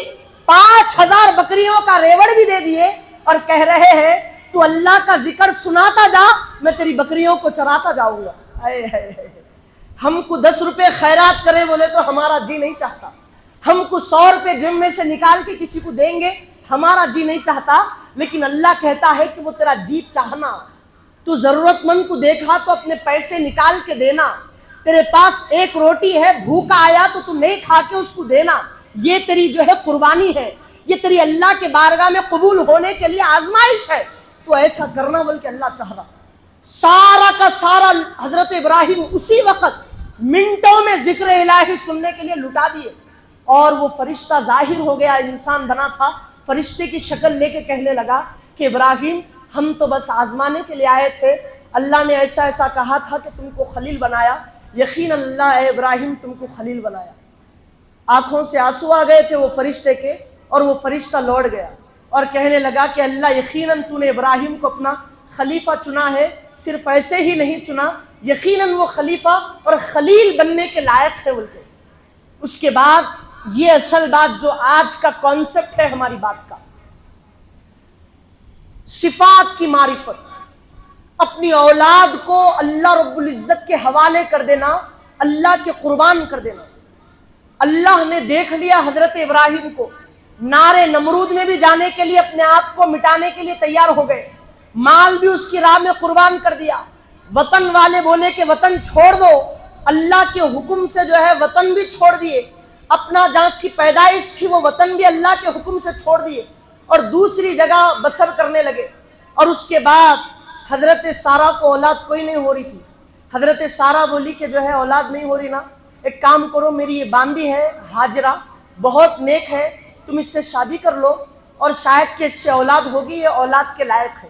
5000 بکریوں کا ریوڑ بھی دے دیے، اور کہہ رہے ہیں تو اللہ کا ذکر سناتا جا، میں تیری بکریوں کو چراتا جاؤں گا۔ ہم کو 10 روپے خیرات کرے بولے تو ہمارا جی نہیں چاہتا، ہم کو 100 روپے جیب میں سے نکال کے کسی کو دیں گے ہمارا جی نہیں چاہتا، لیکن اللہ کہتا ہے کہ وہ تیرا جی چاہنا۔ تو ضرورت مند کو دیکھا تو اپنے پیسے نکال کے دینا، تیرے پاس ایک روٹی ہے، بھوکا آیا تو نہیں کھا کے اس کو دینا، یہ تیری جو ہے قربانی ہے، یہ تیری اللہ کے بارگاہ میں قبول ہونے کے لیے آزمائش ہے، تو ایسا کرنا بول کے اللہ چاہ رہا۔ سارا کا سارا حضرت ابراہیم اسی وقت منٹوں میں ذکر الہی سننے کے لیے لٹا دیے، اور وہ فرشتہ ظاہر ہو گیا، انسان بنا تھا، فرشتے کی شکل لے کے کہنے لگا کہ ابراہیم ہم تو بس آزمانے کے لیے آئے تھے، اللہ نے ایسا ایسا کہا تھا کہ تم کو خلیل بنایا، یقین اللہ اے ابراہیم تم کو خلیل بنایا۔ آنکھوں سے آنسو آ گئے تھے وہ فرشتے کے، اور وہ فرشتہ لوٹ گیا اور کہنے لگا کہ اللہ یقیناً تو نے ابراہیم کو اپنا خلیفہ چنا ہے، صرف ایسے ہی نہیں چنا، یقیناً وہ خلیفہ اور خلیل بننے کے لائق ہے بول کے۔ اس کے بعد یہ اصل بات جو آج کا کانسیپٹ ہے ہماری بات کا، صفات کی معرفت، اپنی اولاد کو اللہ رب العزت کے حوالے کر دینا، اللہ کے قربان کر دینا۔ اللہ نے دیکھ لیا حضرت ابراہیم کو، نار نمرود میں بھی جانے کے لیے اپنے آپ کو مٹانے کے لیے تیار ہو گئے، مال بھی اس کی راہ میں قربان کر دیا، وطن والے بولے کہ وطن چھوڑ دو، اللہ کے حکم سے جو ہے وطن بھی چھوڑ دیے، اپنا جہاں اس کی پیدائش تھی وہ وطن بھی اللہ کے حکم سے چھوڑ دیے، اور دوسری جگہ بسر کرنے لگے۔ اور اس کے بعد حضرت سارہ کو اولاد کوئی نہیں ہو رہی تھی، حضرت سارہ بولی کہ جو ہے اولاد نہیں ہو رہی نا، ایک کام کرو، میری یہ باندی ہے ہاجرہ بہت نیک ہے، تم اس سے شادی کر لو، اور شاید کہ اس سے اولاد ہوگی، یہ اولاد کے لائق ہے۔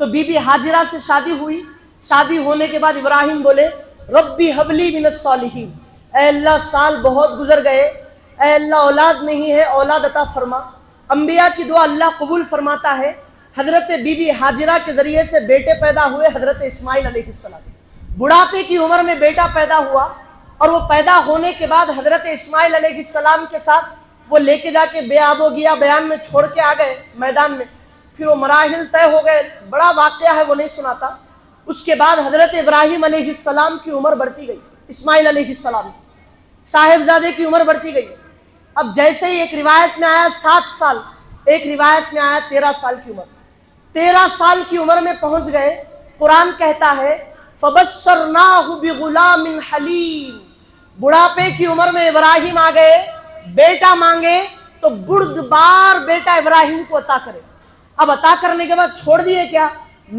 تو بی بی ہاجرہ سے شادی ہوئی، شادی ہونے کے بعد ابراہیم بولے ربی حبلی من الصالحین، اے اللہ سال بہت گزر گئے، اے اللہ اولاد نہیں ہے، اولاد عطا فرما۔ انبیاء کی دعا اللہ قبول فرماتا ہے۔ حضرت بی بی ہاجرہ کے ذریعے سے بیٹے پیدا ہوئے، حضرت اسماعیل علیہ السلام، بڑھاپے کی عمر میں بیٹا پیدا ہوا، اور وہ پیدا ہونے کے بعد حضرت اسماعیل علیہ السلام کے ساتھ وہ لے کے جا کے بے آب و گیا بیان میں چھوڑ کے آ گئے میدان میں، پھر وہ مراحل طے ہو گئے، بڑا واقعہ ہے وہ نہیں سناتا۔ اس کے بعد حضرت ابراہیم علیہ السلام کی عمر بڑھتی گئی، اسماعیل علیہ السلام کی صاحبزادے کی عمر بڑھتی گئی۔ اب جیسے ہی ایک روایت میں آیا 7 سال، ایک روایت میں آیا 13 سال کی عمر، 13 سال کی عمر میں پہنچ گئے۔ قرآن کہتا ہے فَبَشَّرْنَاهُ بِغُلَامٍ حَلِيمٍ، بڑھاپے کی عمر میں ابراہیم آ گئے، بیٹا مانگے تو بردبار بیٹا ابراہیم کو عطا کرے۔ اب عطا کرنے کے بعد چھوڑ دیے کیا؟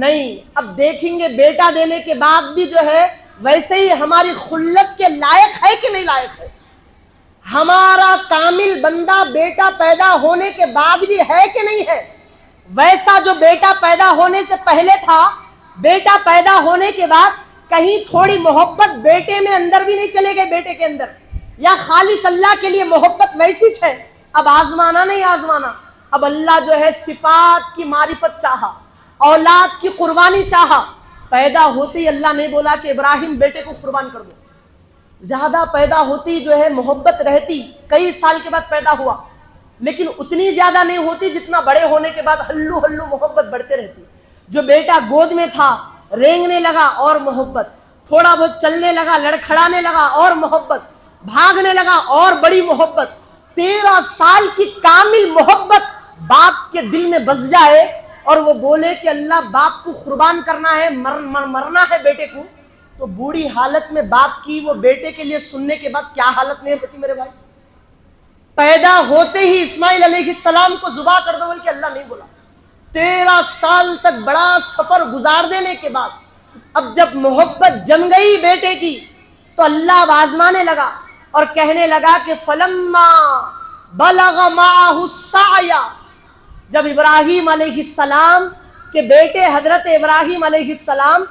نہیں، اب دیکھیں گے بیٹا دینے کے بعد بھی جو ہے ویسے ہی ہماری خلت کے لائق ہے کہ نہیں لائق ہے۔ ہمارا کامل بندہ بیٹا پیدا ہونے کے بعد بھی ہے کہ نہیں ہے، ویسا جو بیٹا پیدا ہونے سے پہلے تھا، بیٹا پیدا ہونے کے بعد کہیں تھوڑی محبت بیٹے میں اندر بھی نہیں چلے گئے، بیٹے کے اندر، یا خالص اللہ کے لیے محبت ویسی ہے۔ اب آزمانا نہیں آزمانا، اب اللہ جو ہے صفات کی معرفت چاہا، اولاد کی قربانی چاہا، پیدا ہوتی اللہ نہیں بولا کہ ابراہیم بیٹے کو قربان کر دو، زیادہ پیدا ہوتی جو ہے محبت رہتی، کئی سال کے بعد پیدا ہوا، لیکن اتنی زیادہ نہیں ہوتی جتنا بڑے ہونے کے بعد ہلو ہلو محبت بڑھتے رہتی۔ جو بیٹا گود میں تھا رینگنے لگا اور محبت، تھوڑا بہت چلنے لگا لڑکھڑانے لگا اور محبت، بھاگنے لگا اور بڑی محبت۔ 13 سال کی کامل محبت باپ کے دل میں بس جائے اور وہ بولے کہ اللہ باپ کو قربان کرنا ہے، مرنا ہے بیٹے کو، تو بوڑھی حالت میں باپ کی وہ بیٹے کے لیے سننے کے بعد کیا حالت نہیں رہتی میرے بھائی۔ پیدا ہوتے ہی اسماعیل علیہ السلام کو ذبح کر دو بول کے اللہ نہیں بولا۔ 13 سال تک بڑا سفر گزار دینے کے بعد اب جب محبت جم گئی بیٹے کی تو اللہ آزمانے لگا اور کہنے لگا کہ فلما بلغ معه السعی، جب ابراہیم علیہ السلام کے بیٹے حضرت ابراہیم علیہ السلام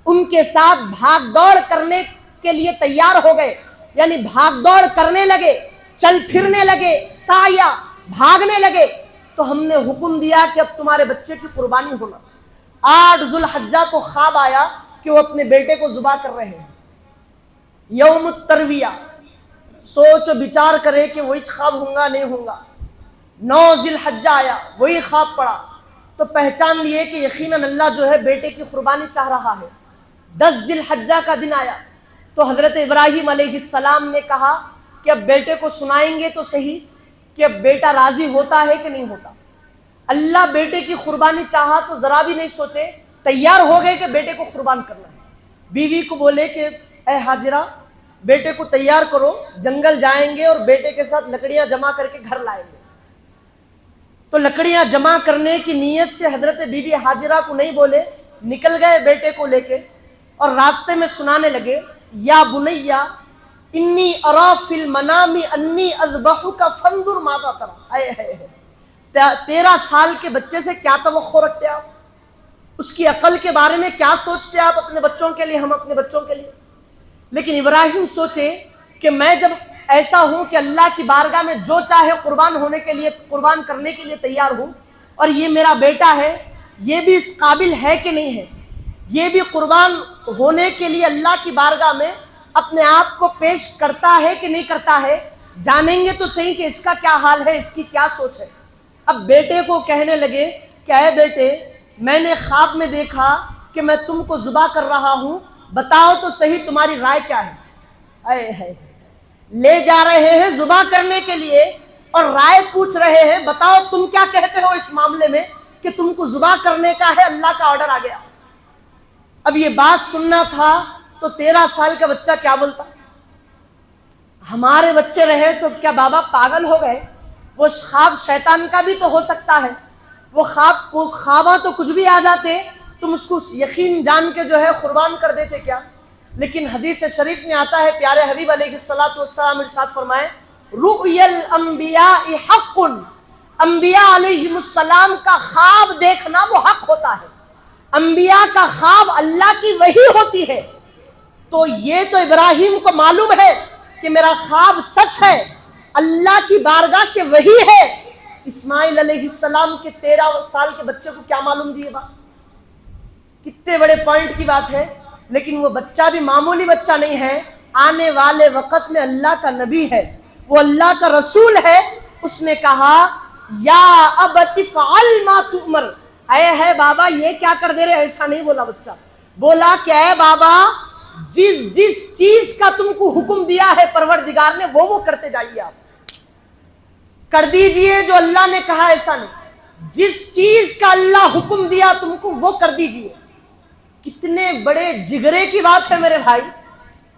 ان کے ساتھ بھاگ دوڑ کرنے کے لیے تیار ہو گئے، یعنی بھاگ دوڑ کرنے لگے، چل پھرنے لگے، سایہ بھاگنے لگے، تو ہم نے حکم دیا کہ اب تمہارے بچے کی قربانی ہونا۔ 8 ذو الحجہ کو خواب آیا کہ وہ اپنے بیٹے کو ذبح کر رہے ہیں، یوم الترویہ، سوچ و بچار کرے کہ وہی خواب ہوں گا نہیں ہوں گا۔ 9 ذی الحجہ آیا، وہی خواب پڑا، تو پہچان لیے کہ یقیناً اللہ جو ہے بیٹے کی قربانی چاہ رہا ہے۔ 10 ذی الحجہ کا دن آیا تو حضرت ابراہیم علیہ السلام نے کہا کہ اب بیٹے کو سنائیں گے تو صحیح کہ اب بیٹا راضی ہوتا ہے کہ نہیں ہوتا۔ اللہ بیٹے کی قربانی چاہا تو ذرا بھی نہیں سوچے، تیار ہو گئے کہ بیٹے کو قربان کرنا ہے۔ بیوی کو بولے کہ اے ہاجرہ بیٹے کو تیار کرو، جنگل جائیں گے اور بیٹے کے ساتھ لکڑیاں جمع کر کے گھر لائیں گے۔ تو لکڑیاں جمع کرنے کی نیت سے حضرت بی بی ہاجرہ کو نہیں بولے، نکل گئے بیٹے کو لے کے اور راستے میں سنانے لگے یا بنیا انی ارا فی المنام انی اذبحک فانظر ماذا تری۔ 13 سال کے بچے سے کیا توقع رکھتے آپ؟ اس کی عقل کے بارے میں کیا سوچتے آپ اپنے بچوں کے لیے، ہم اپنے بچوں کے لیے؟ لیکن ابراہیم سوچے کہ میں جب ایسا ہوں کہ اللہ کی بارگاہ میں جو چاہے قربان ہونے کے لیے، قربان کرنے کے لیے تیار ہوں، اور یہ میرا بیٹا ہے، یہ بھی اس قابل ہے کہ نہیں ہے، یہ بھی قربان ہونے کے لیے اللہ کی بارگاہ میں اپنے آپ کو پیش کرتا ہے کہ نہیں کرتا ہے، جانیں گے تو صحیح کہ اس کا کیا حال ہے، اس کی کیا سوچ ہے۔ اب بیٹے کو کہنے لگے کہ اے بیٹے، میں نے خواب میں دیکھا کہ میں تم کو ذبح کر رہا ہوں، بتاؤ تو صحیح تمہاری رائے کیا ہے۔ اے لے جا رہے ہیں ذبح کرنے کے لیے اور رائے پوچھ رہے ہیں، بتاؤ تم کیا کہتے ہو اس معاملے میں کہ تم کو ذبح کرنے کا ہے، اللہ کا آرڈر آ گیا۔ اب یہ بات سننا تھا تو 13 سال کا بچہ کیا بولتا؟ ہمارے بچے رہے تو کیا بابا پاگل ہو گئے؟ وہ خواب شیطان کا بھی تو ہو سکتا ہے، وہ خواباں تو کچھ بھی آ جاتے، تم اس کو یقین جان کے جو ہے قربان کر دیتے کیا؟ لیکن حدیث شریف میں آتا ہے، پیارے حبیب علیہ السلام ارشاد فرمائے رؤیا الانبیاء حق، انبیاء علیہ السلام کا خواب دیکھنا وہ حق ہوتا ہے، انبیاء کا خواب اللہ کی وحی ہوتی ہے۔ تو یہ تو ابراہیم کو معلوم ہے کہ میرا خواب سچ ہے، اللہ کی بارگاہ سے وحی ہے۔ اسماعیل علیہ السلام کے 13 سال کے بچے کو کیا معلوم دی یہ بات؟ کتنے بڑے پوائنٹ کی بات ہے، لیکن وہ بچہ بھی معمولی بچہ نہیں ہے، آنے والے وقت میں اللہ کا نبی ہے، وہ اللہ کا رسول ہے۔ اس نے کہا یا ابت فعل ما تؤمر، اے ہے بابا یہ کیا کر دے رہے، ایسا نہیں بولا بچہ، بولا کہ اے بابا جس جس چیز کا تم کو حکم دیا ہے پروردگار نے وہ کرتے جائیے، آپ کر دیجئے جو اللہ نے کہا، ایسا نہیں، جس چیز کا اللہ حکم دیا تم کو وہ کر دیجئے۔ کتنے بڑے جگرے کی بات ہے میرے بھائی،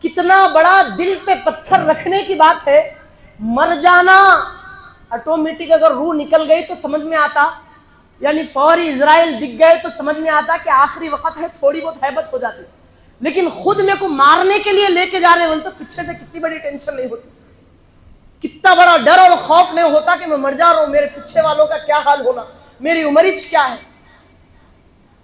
کتنا بڑا دل پہ پتھر رکھنے کی بات ہے۔ مر جانا آٹومیٹک، اگر روح نکل گئی تو سمجھ میں آتا، یعنی فوری اسرائیل دکھ گئے تو سمجھ میں آتا کہ آخری وقت ہے، تھوڑی بہت ہیبت ہو جاتی، لیکن خود میں کو مارنے کے لیے لے کے جا رہے بولے تو پیچھے سے کتنی بڑی ٹینشن نہیں ہوتی، کتنا بڑا ڈر اور خوف نہیں ہوتا کہ میں مر جا رہا ہوں، میرے پیچھے والوں کا کیا حال ہونا، میری عمرچ کیا ہے،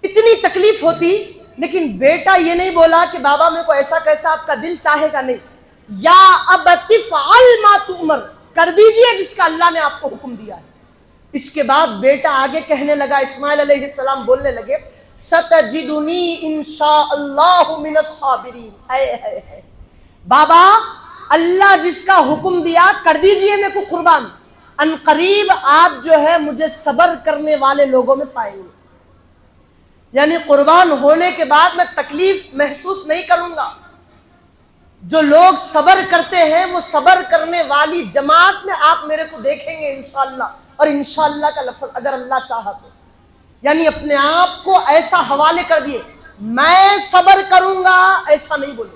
اتنی تکلیف ہوتی۔ لیکن بیٹا یہ نہیں بولا کہ بابا میرے کو ایسا کیسا آپ کا دل چاہے گا، نہیں، یا ابت فعل ما تؤمر، کر دیجئے جس کا اللہ نے آپ کو حکم دیا ہے۔ اس کے بعد بیٹا آگے کہنے لگا، اسماعیل علیہ السلام بولنے لگے، ستجدنی انشاء اللہ من الصابرین، اے بابا اللہ جس کا حکم دیا کر دیجئے میرے کو قربان، ان قریب آپ جو ہے مجھے صبر کرنے والے لوگوں میں پائیں گے، یعنی قربان ہونے کے بعد میں تکلیف محسوس نہیں کروں گا۔ جو لوگ صبر کرتے ہیں وہ صبر کرنے والی جماعت میں آپ میرے کو دیکھیں گے انشاءاللہ، اور انشاءاللہ کا لفظ اگر اللہ چاہا تو، یعنی اپنے آپ کو ایسا حوالے کر دیے، میں صبر کروں گا ایسا نہیں بولے،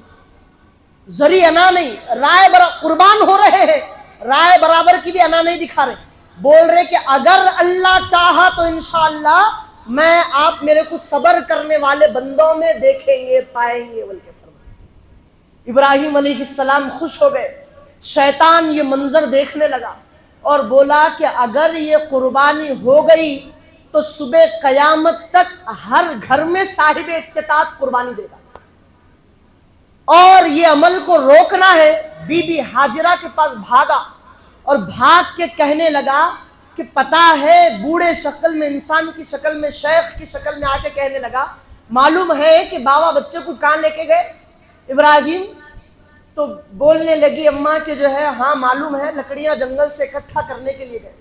ذریعہ انا نہیں، رائے قربان ہو رہے ہیں، رائے برابر کی بھی انا نہیں دکھا رہے، بول رہے کہ اگر اللہ چاہا تو انشاءاللہ میں آپ میرے کو صبر کرنے والے بندوں میں دیکھیں گے، پائیں گے بول کے فرمایا۔ ابراہیم علیہ السلام خوش ہو گئے، شیطان یہ منظر دیکھنے لگا اور بولا کہ اگر یہ قربانی ہو گئی تو صبح قیامت تک ہر گھر میں صاحب استطاعت قربانی دے گا، اور یہ عمل کو روکنا ہے۔ بی بی ہاجرہ کے پاس بھاگا اور بھاگ کے کہنے لگا کہ پتہ ہے، بوڑھے شکل میں، انسان کی شکل میں، شیخ کی شکل میں آ کے کہنے لگا، معلوم ہے کہ بابا بچے کو کہاں لے کے گئے ابراہیم؟ تو بولنے لگی اماں کہ جو ہے ہاں معلوم ہے، لکڑیاں جنگل سے اکٹھا کرنے کے لیے گئے۔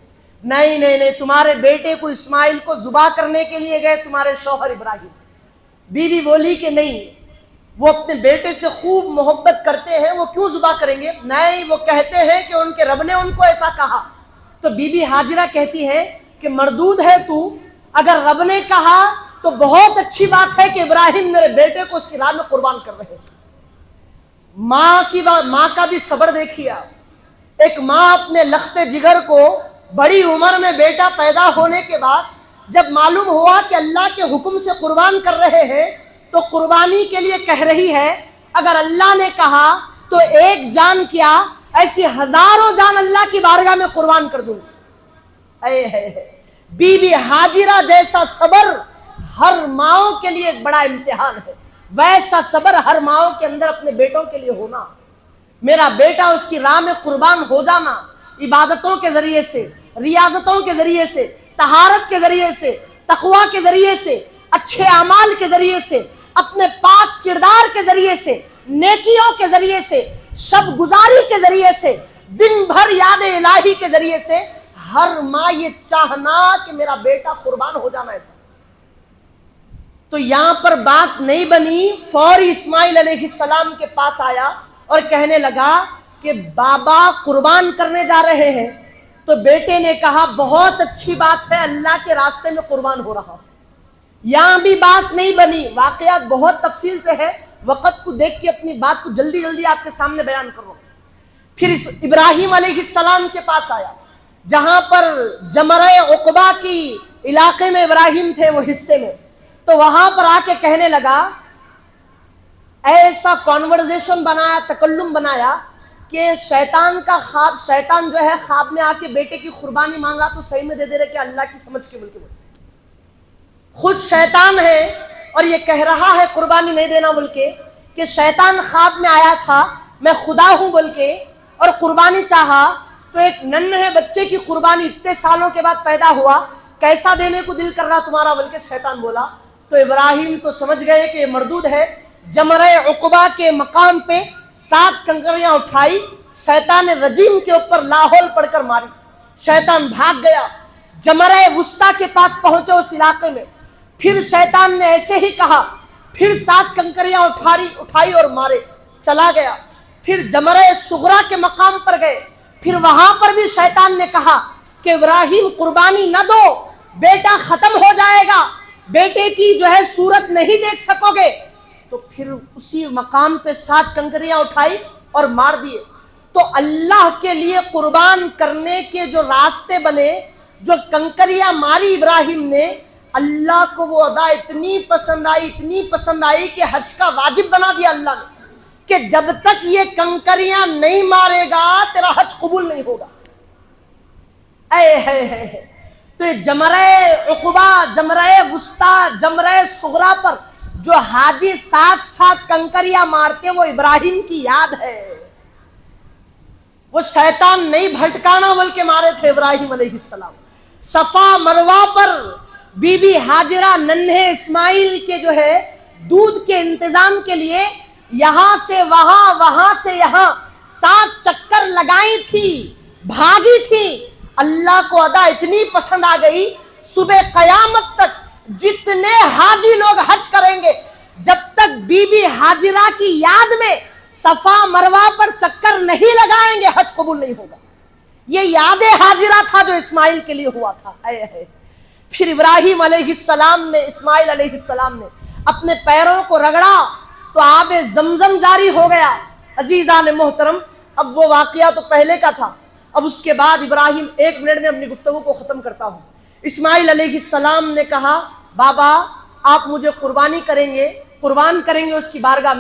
نہیں نہیں نہیں، تمہارے بیٹے کو اسماعیل کو ذبح کرنے کے لیے گئے تمہارے شوہر ابراہیم۔ بیوی بولی کہ نہیں، وہ اپنے بیٹے سے خوب محبت کرتے ہیں، وہ کیوں ذبح کریں گے؟ نہیں، وہ کہتے ہیں کہ ان کے رب نے ان کو ایسا کہا۔ تو بی بی ہاجرہ کہتی ہے کہ مردود ہے تو، اگر رب نے کہا تو بہت اچھی بات ہے کہ ابراہیم میرے بیٹے کو اس کی راہ میں قربان کر رہے ہیں۔ ماں کا بھی صبر دیکھیے آپ، ایک ماں اپنے لخت جگر کو بڑی عمر میں بیٹا پیدا ہونے کے بعد جب معلوم ہوا کہ اللہ کے حکم سے قربان کر رہے ہیں تو قربانی کے لیے کہہ رہی ہے، اگر اللہ نے کہا تو ایک جان کیا، ایسی ہزاروں جان اللہ کی بارگاہ میں قربان کر دوں۔ بی بی ہاجرہ جیسا صبر ہر ماؤں کے لیے ایک بڑا امتحان ہے، ویسا صبر ہر ماؤں کے اندر اپنے بیٹوں کے لیے ہونا۔ میرا بیٹا اس کی راہ میں قربان ہو جانا، عبادتوں کے ذریعے سے، ریاضتوں کے ذریعے سے، طہارت کے ذریعے سے، تقوی کے ذریعے سے، اچھے اعمال کے ذریعے سے، اپنے پاک کردار کے ذریعے سے، نیکیوں کے ذریعے سے، شب گزاری کے ذریعے سے، دن بھر یاد الہی کے ذریعے سے، ہر ماں یہ چاہنا کہ میرا بیٹا قربان ہو جانا ایسا۔ تو یہاں پر بات نہیں بنی، فوری اسماعیل علیہ السلام کے پاس آیا اور کہنے لگا کہ بابا قربان کرنے جا رہے ہیں۔ تو بیٹے نے کہا بہت اچھی بات ہے، اللہ کے راستے میں قربان ہو رہا۔ یہاں بھی بات نہیں بنی، واقعات بہت تفصیل سے ہے، وقت کو دیکھ کے اپنی بات کو جلدی جلدی آپ کے سامنے بیان کروں۔ پھر ابراہیم علیہ السلام کے پاس آیا، جہاں پر جمرہ عقبہ کی علاقے میں ابراہیم تھے، وہ حصے میں، تو وہاں پر آ کے کہنے لگا، ایسا کانورزیشن بنایا، تکلم بنایا کہ شیطان کا خواب، شیطان جو ہے خواب میں آ کے بیٹے کی قربانی مانگا تو صحیح میں دے دے رہے کہ اللہ کی سمجھ کے بول کے، خود شیطان ہے اور یہ کہہ رہا ہے قربانی نہیں دینا بول کے، کہ شیطان خواب میں آیا تھا میں خدا ہوں بول کے اور قربانی چاہا، تو ایک ننھے بچے کی قربانی اتنے سالوں کے بعد پیدا ہوا، کیسا دینے کو دل کر رہا تمہارا بول کے شیطان بولا۔ تو ابراہیم تو سمجھ گئے کہ یہ مردود ہے، جمرہ عقبہ کے مقام پہ 7 کنکریاں اٹھائی، شیطان رجیم کے اوپر لاحول پڑھ کر ماری، شیطان بھاگ گیا، جمرہ وسطیٰ کے پاس پہنچے اس علاقے میں۔ پھر شیطان نے ایسے ہی کہا پھر 7 کنکریاں اٹھائی اور مارے، چلا گیا۔ پھر جمرہ صغرا کے مقام پر گئے، پھر وہاں پر بھی شیطان نے کہا کہ ابراہیم قربانی نہ دو، بیٹا ختم ہو جائے گا، بیٹے کی جو ہے صورت نہیں دیکھ سکو گے۔ تو پھر اسی مقام پہ 7 کنکریاں اٹھائی اور مار دیے۔ تو اللہ کے لیے قربان کرنے کے جو راستے بنے، جو کنکریاں ماری ابراہیم نے، اللہ کو وہ ادا اتنی پسند آئی کہ حج کا واجب بنا دیا اللہ نے، کہ جب تک یہ کنکریاں نہیں مارے گا تیرا حج قبول نہیں ہوگا۔ تو یہ جمرہ عقبہ، جمرہ وسطیٰ، جمرہ صغرا پر جو حاجی 7 کنکریاں مارتے وہ ابراہیم کی یاد ہے۔ وہ شیطان نہیں بھٹکانا بلکہ مارے تھے ابراہیم علیہ السلام۔ صفا مروہ پر بی بی ہاجرہ ننھے اسماعیل کے جو ہے دودھ کے انتظام کے لیے یہاں سے وہاں، وہاں سے یہاں 7 چکر لگائی تھی، بھاگی تھی۔ اللہ کو ادا اتنی پسند آ گئی، صبح قیامت تک جتنے حاجی لوگ حج کریں گے، جب تک بی بی ہاجرہ کی یاد میں صفا مروہ پر چکر نہیں لگائیں گے حج قبول نہیں ہوگا۔ یہ یاد ہاجرہ تھا جو اسماعیل کے لیے ہوا تھا۔ پھر ابراہیم علیہ السلام نے، اسماعیل علیہ السلام نے اپنے پیروں کو رگڑا تو آب زمزم جاری ہو گیا۔ عزیزان محترم، اب وہ واقعہ تو پہلے کا تھا، اب اس کے بعد ابراہیم، 1 منٹ میں اپنی گفتگو کو ختم کرتا ہوں۔ اسماعیل علیہ السلام نے کہا بابا آپ مجھے قربان کریں گے اس کی بارگاہ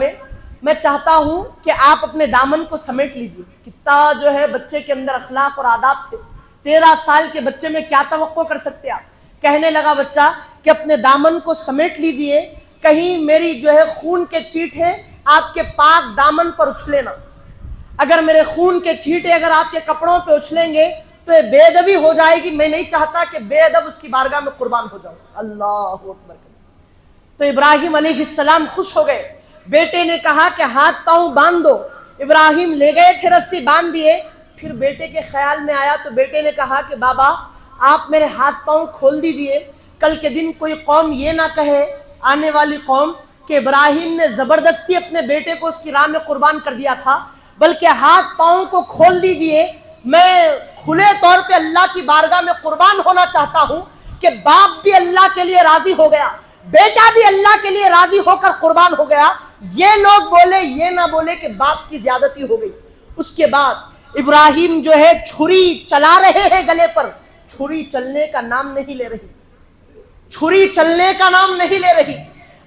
میں چاہتا ہوں کہ آپ اپنے دامن کو سمیٹ لیجئے۔ کتنا جو ہے بچے کے اندر اخلاق اور آداب تھے، 13 سال کے بچے میں کیا توقع کر سکتے آپ۔ کہنے لگا بچہ کہ اپنے دامن کو سمیٹ لیجئے، کہیں میری جو ہے خون کے چیٹے آپ کے پاک دامن پر اچھلے نہ۔ اگر میرے خون کے چھینٹے اگر آپ کے کپڑوں پہ اچھلیں گے تو یہ بے ادبی ہو جائے گی، میں نہیں چاہتا کہ بے ادب اس کی بارگاہ میں قربان ہو جاؤں۔ اللہ اکبر۔ تو ابراہیم علیہ السلام خوش ہو گئے۔ بیٹے نے کہا کہ ہاتھ پاؤں باندھ دو، ابراہیم لے گئے تھے، رسی باندھ دیے۔ پھر بیٹے کے خیال میں آیا تو بیٹے نے کہا کہ بابا آپ میرے ہاتھ پاؤں کھول دیجئے، کل کے دن کوئی قوم یہ نہ کہے، آنے والی قوم، کہ ابراہیم نے زبردستی اپنے بیٹے کو اس کی راہ میں قربان کر دیا تھا، بلکہ ہاتھ پاؤں کو کھول دیجئے، میں کھلے طور پہ اللہ کی بارگاہ میں قربان ہونا چاہتا ہوں کہ باپ بھی اللہ کے لیے راضی ہو گیا، بیٹا بھی اللہ کے لیے راضی ہو کر قربان ہو گیا۔ یہ لوگ بولے، یہ نہ بولے کہ باپ کی زیادتی ہو گئی۔ اس کے بعد ابراہیم جو ہے چھری چلا رہے ہیں گلے پر، چھری چلنے کا نام نہیں لے رہی، چھری چلنے کا نام نہیں لے رہی۔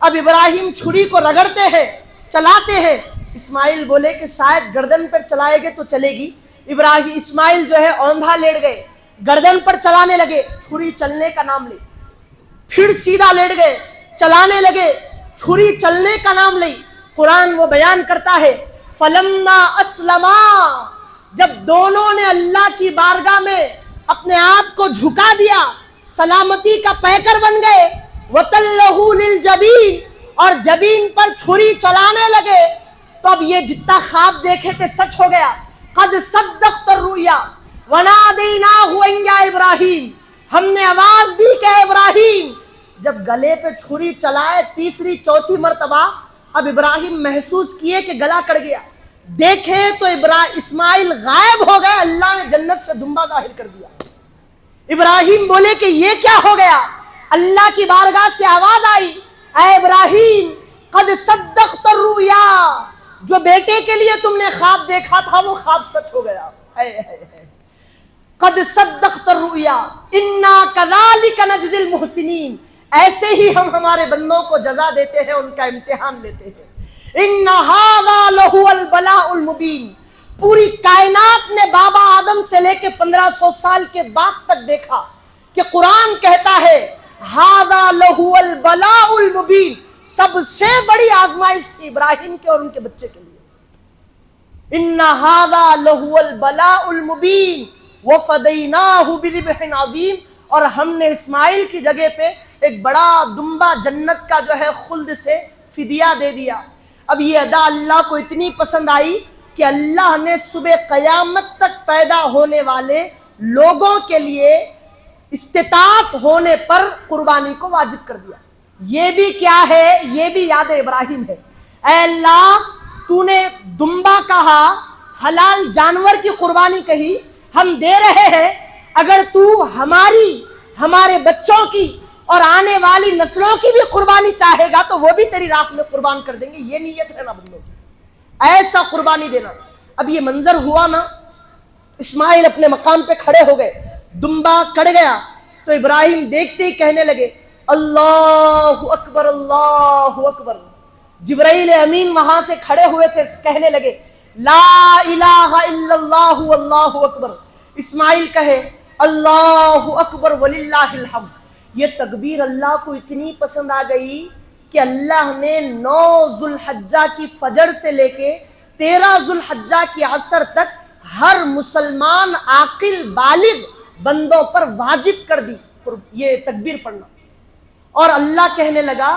اب ابراہیم چھری کو رگڑتے ہیں، چلاتے ہیں۔ اسماعیل بولے کہ شاید گردن پر چلائے گے تو چلے گی۔ اسماعیل جو ہے اوندھا لیٹ گئے، گردن پر چلانے لگے، چھری چلنے کا نام لے۔ پھر سیدھا لیٹ گئے، چلانے لگے، چھری چلنے کا نام لئی۔ قرآن وہ بیان کرتا ہے فلما اسلما، جب دونوں نے اللہ کی بارگاہ میں اپنے آپ کو جھکا دیا، سلامتی کا پیکر بن گئے، وَتَلَّهُ لِلْجَبِينِ، اور جبین پر چھری چلانے لگے، تو اب یہ جتنا خواب دیکھے تھے سچ ہو گیا۔ قد صدقت الرؤیا ونادیناہ ان یا ابراہیم، ہم نے آواز دی کہ ابراہیم۔ جب گلے پہ چھری چلائے 3ری 4تھی مرتبہ، اب ابراہیم محسوس کیے کہ گلا کڑ گیا، دیکھے تو اسماعیل غائب ہو گئے، اللہ نے جنت سے دمبا ظاہر کر دیا۔ ابراہیم بولے کہ یہ کیا ہو گیا؟ اللہ کی بارگاہ سے آواز آئی، اے ابراہیم قد صدقت الرؤیا، جو بیٹے کے لیے تم نے خواب دیکھا تھا وہ خواب سچ ہو گیا۔ قد صدقت الرؤیا انا کذالک نجزی المحسنین، ایسے ہی ہم ہمارے بندوں کو جزا دیتے ہیں، ان کا امتحان لیتے ہیں۔ ان ھذا لہو البلاء المبین، پوری کائنات نے بابا آدم سے لے کے 1500 سال کے بعد تک دیکھا کہ قرآن کہتا ہے ھذا لہو البلاء المبین، سب سے بڑی آزمائش تھی ابراہیم کے اور ان کے بچے کے لیے۔ ان ھذا لہو البلاء المبین وفدیناہ بذبح عظیم، اور ہم نے اسماعیل کی جگہ پہ ایک بڑا دمبا جنت کا جو ہے خلد سے فدیہ دے دیا۔ اب یہ ادا اللہ کو اتنی پسند آئی کہ اللہ نے صبح قیامت تک پیدا ہونے والے لوگوں کے لیے استطاعت ہونے پر قربانی کو واجب کر دیا۔ یہ بھی کیا ہے؟ یہ بھی یاد ابراہیم ہے۔ اے اللہ تو نے دمبا کہا، حلال جانور کی قربانی کہی، ہم دے رہے ہیں، اگر تو ہمارے بچوں کی اور آنے والی نسلوں کی بھی قربانی چاہے گا تو وہ بھی تیری راہ میں قربان کر دیں گے۔ یہ نیت ہے نا بندوں کی، ایسا قربانی دینا۔ اب یہ منظر ہوا نا، اسماعیل اپنے مقام پہ کھڑے ہو گئے، دمبا کٹ گیا تو ابراہیم دیکھتے ہی کہنے لگے اللہ اکبر اللہ اکبر۔ جبرائیل امین وہاں سے کھڑے ہوئے تھے، کہنے لگے لا الہ الا اللہ واللہ اکبر۔ اسماعیل کہے اللہ اکبر وللہ الحمد۔ یہ تکبیر اللہ کو اتنی پسند آ گئی کہ اللہ نے 9 ذوالحجہ کی فجر سے لے کے 13 ذوالحجہ کی عصر تک ہر مسلمان عاقل بالغ بندوں پر واجب کر دی یہ تکبیر پڑھنا۔ اور اللہ کہنے لگا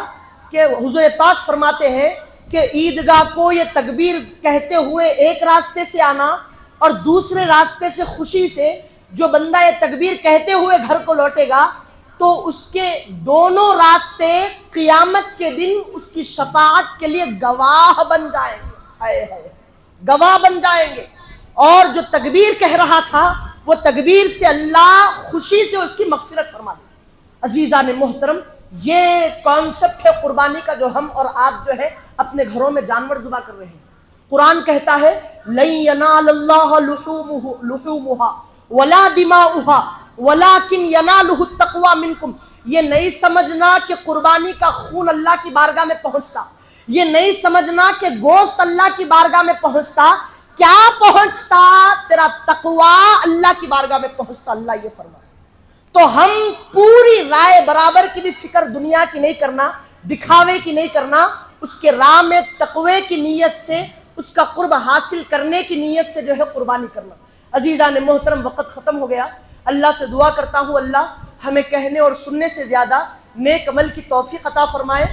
کہ حضور پاک فرماتے ہیں کہ عیدگاہ کو یہ تکبیر کہتے ہوئے ایک راستے سے آنا اور دوسرے راستے سے خوشی سے جو بندہ یہ تکبیر کہتے ہوئے گھر کو لوٹے گا تو اس کے دونوں راستے قیامت کے دن اس کی شفاعت کے لیے گواہ بن جائیں گے، گواہ بن جائیں گے۔ اور جو تکبیر کہہ رہا تھا وہ تکبیر سے اللہ خوشی سے اس کی مغفرت فرما دے۔ عزیزان محترم، یہ کانسیپٹ ہے قربانی کا جو ہم اور آپ جو ہے اپنے گھروں میں جانور ذبح کر رہے ہیں۔ قرآن کہتا ہے لَن يَنَالَ اللَّهَ لُحُومُهَا وَلَا دِمَاؤُهَا وَلَكِنْ يَنَالُهُ التَّقْوَى مِنْكُمْ۔ یہ نہیں سمجھنا کہ قربانی کا خون اللہ کی بارگاہ میں پہنچتا، یہ نہیں سمجھنا کہ گوشت اللہ کی بارگاہ میں پہنچتا، کیا پہنچتا؟ تیرا تقوی اللہ کی بارگاہ میں پہنچتا، اللہ یہ فرماتا۔ تو ہم پوری رائے برابر کی بھی فکر دنیا کی نہیں کرنا، دکھاوے کی نہیں کرنا، اس کے راہ میں تقوی کی نیت سے، اس کا قرب حاصل کرنے کی نیت سے جو ہے قربانی کرنا۔ عزیزان محترم، وقت ختم ہو گیا۔ اللہ سے دعا کرتا ہوں اللہ ہمیں کہنے اور سننے سے زیادہ نیک عمل کی توفیق عطا فرمائے۔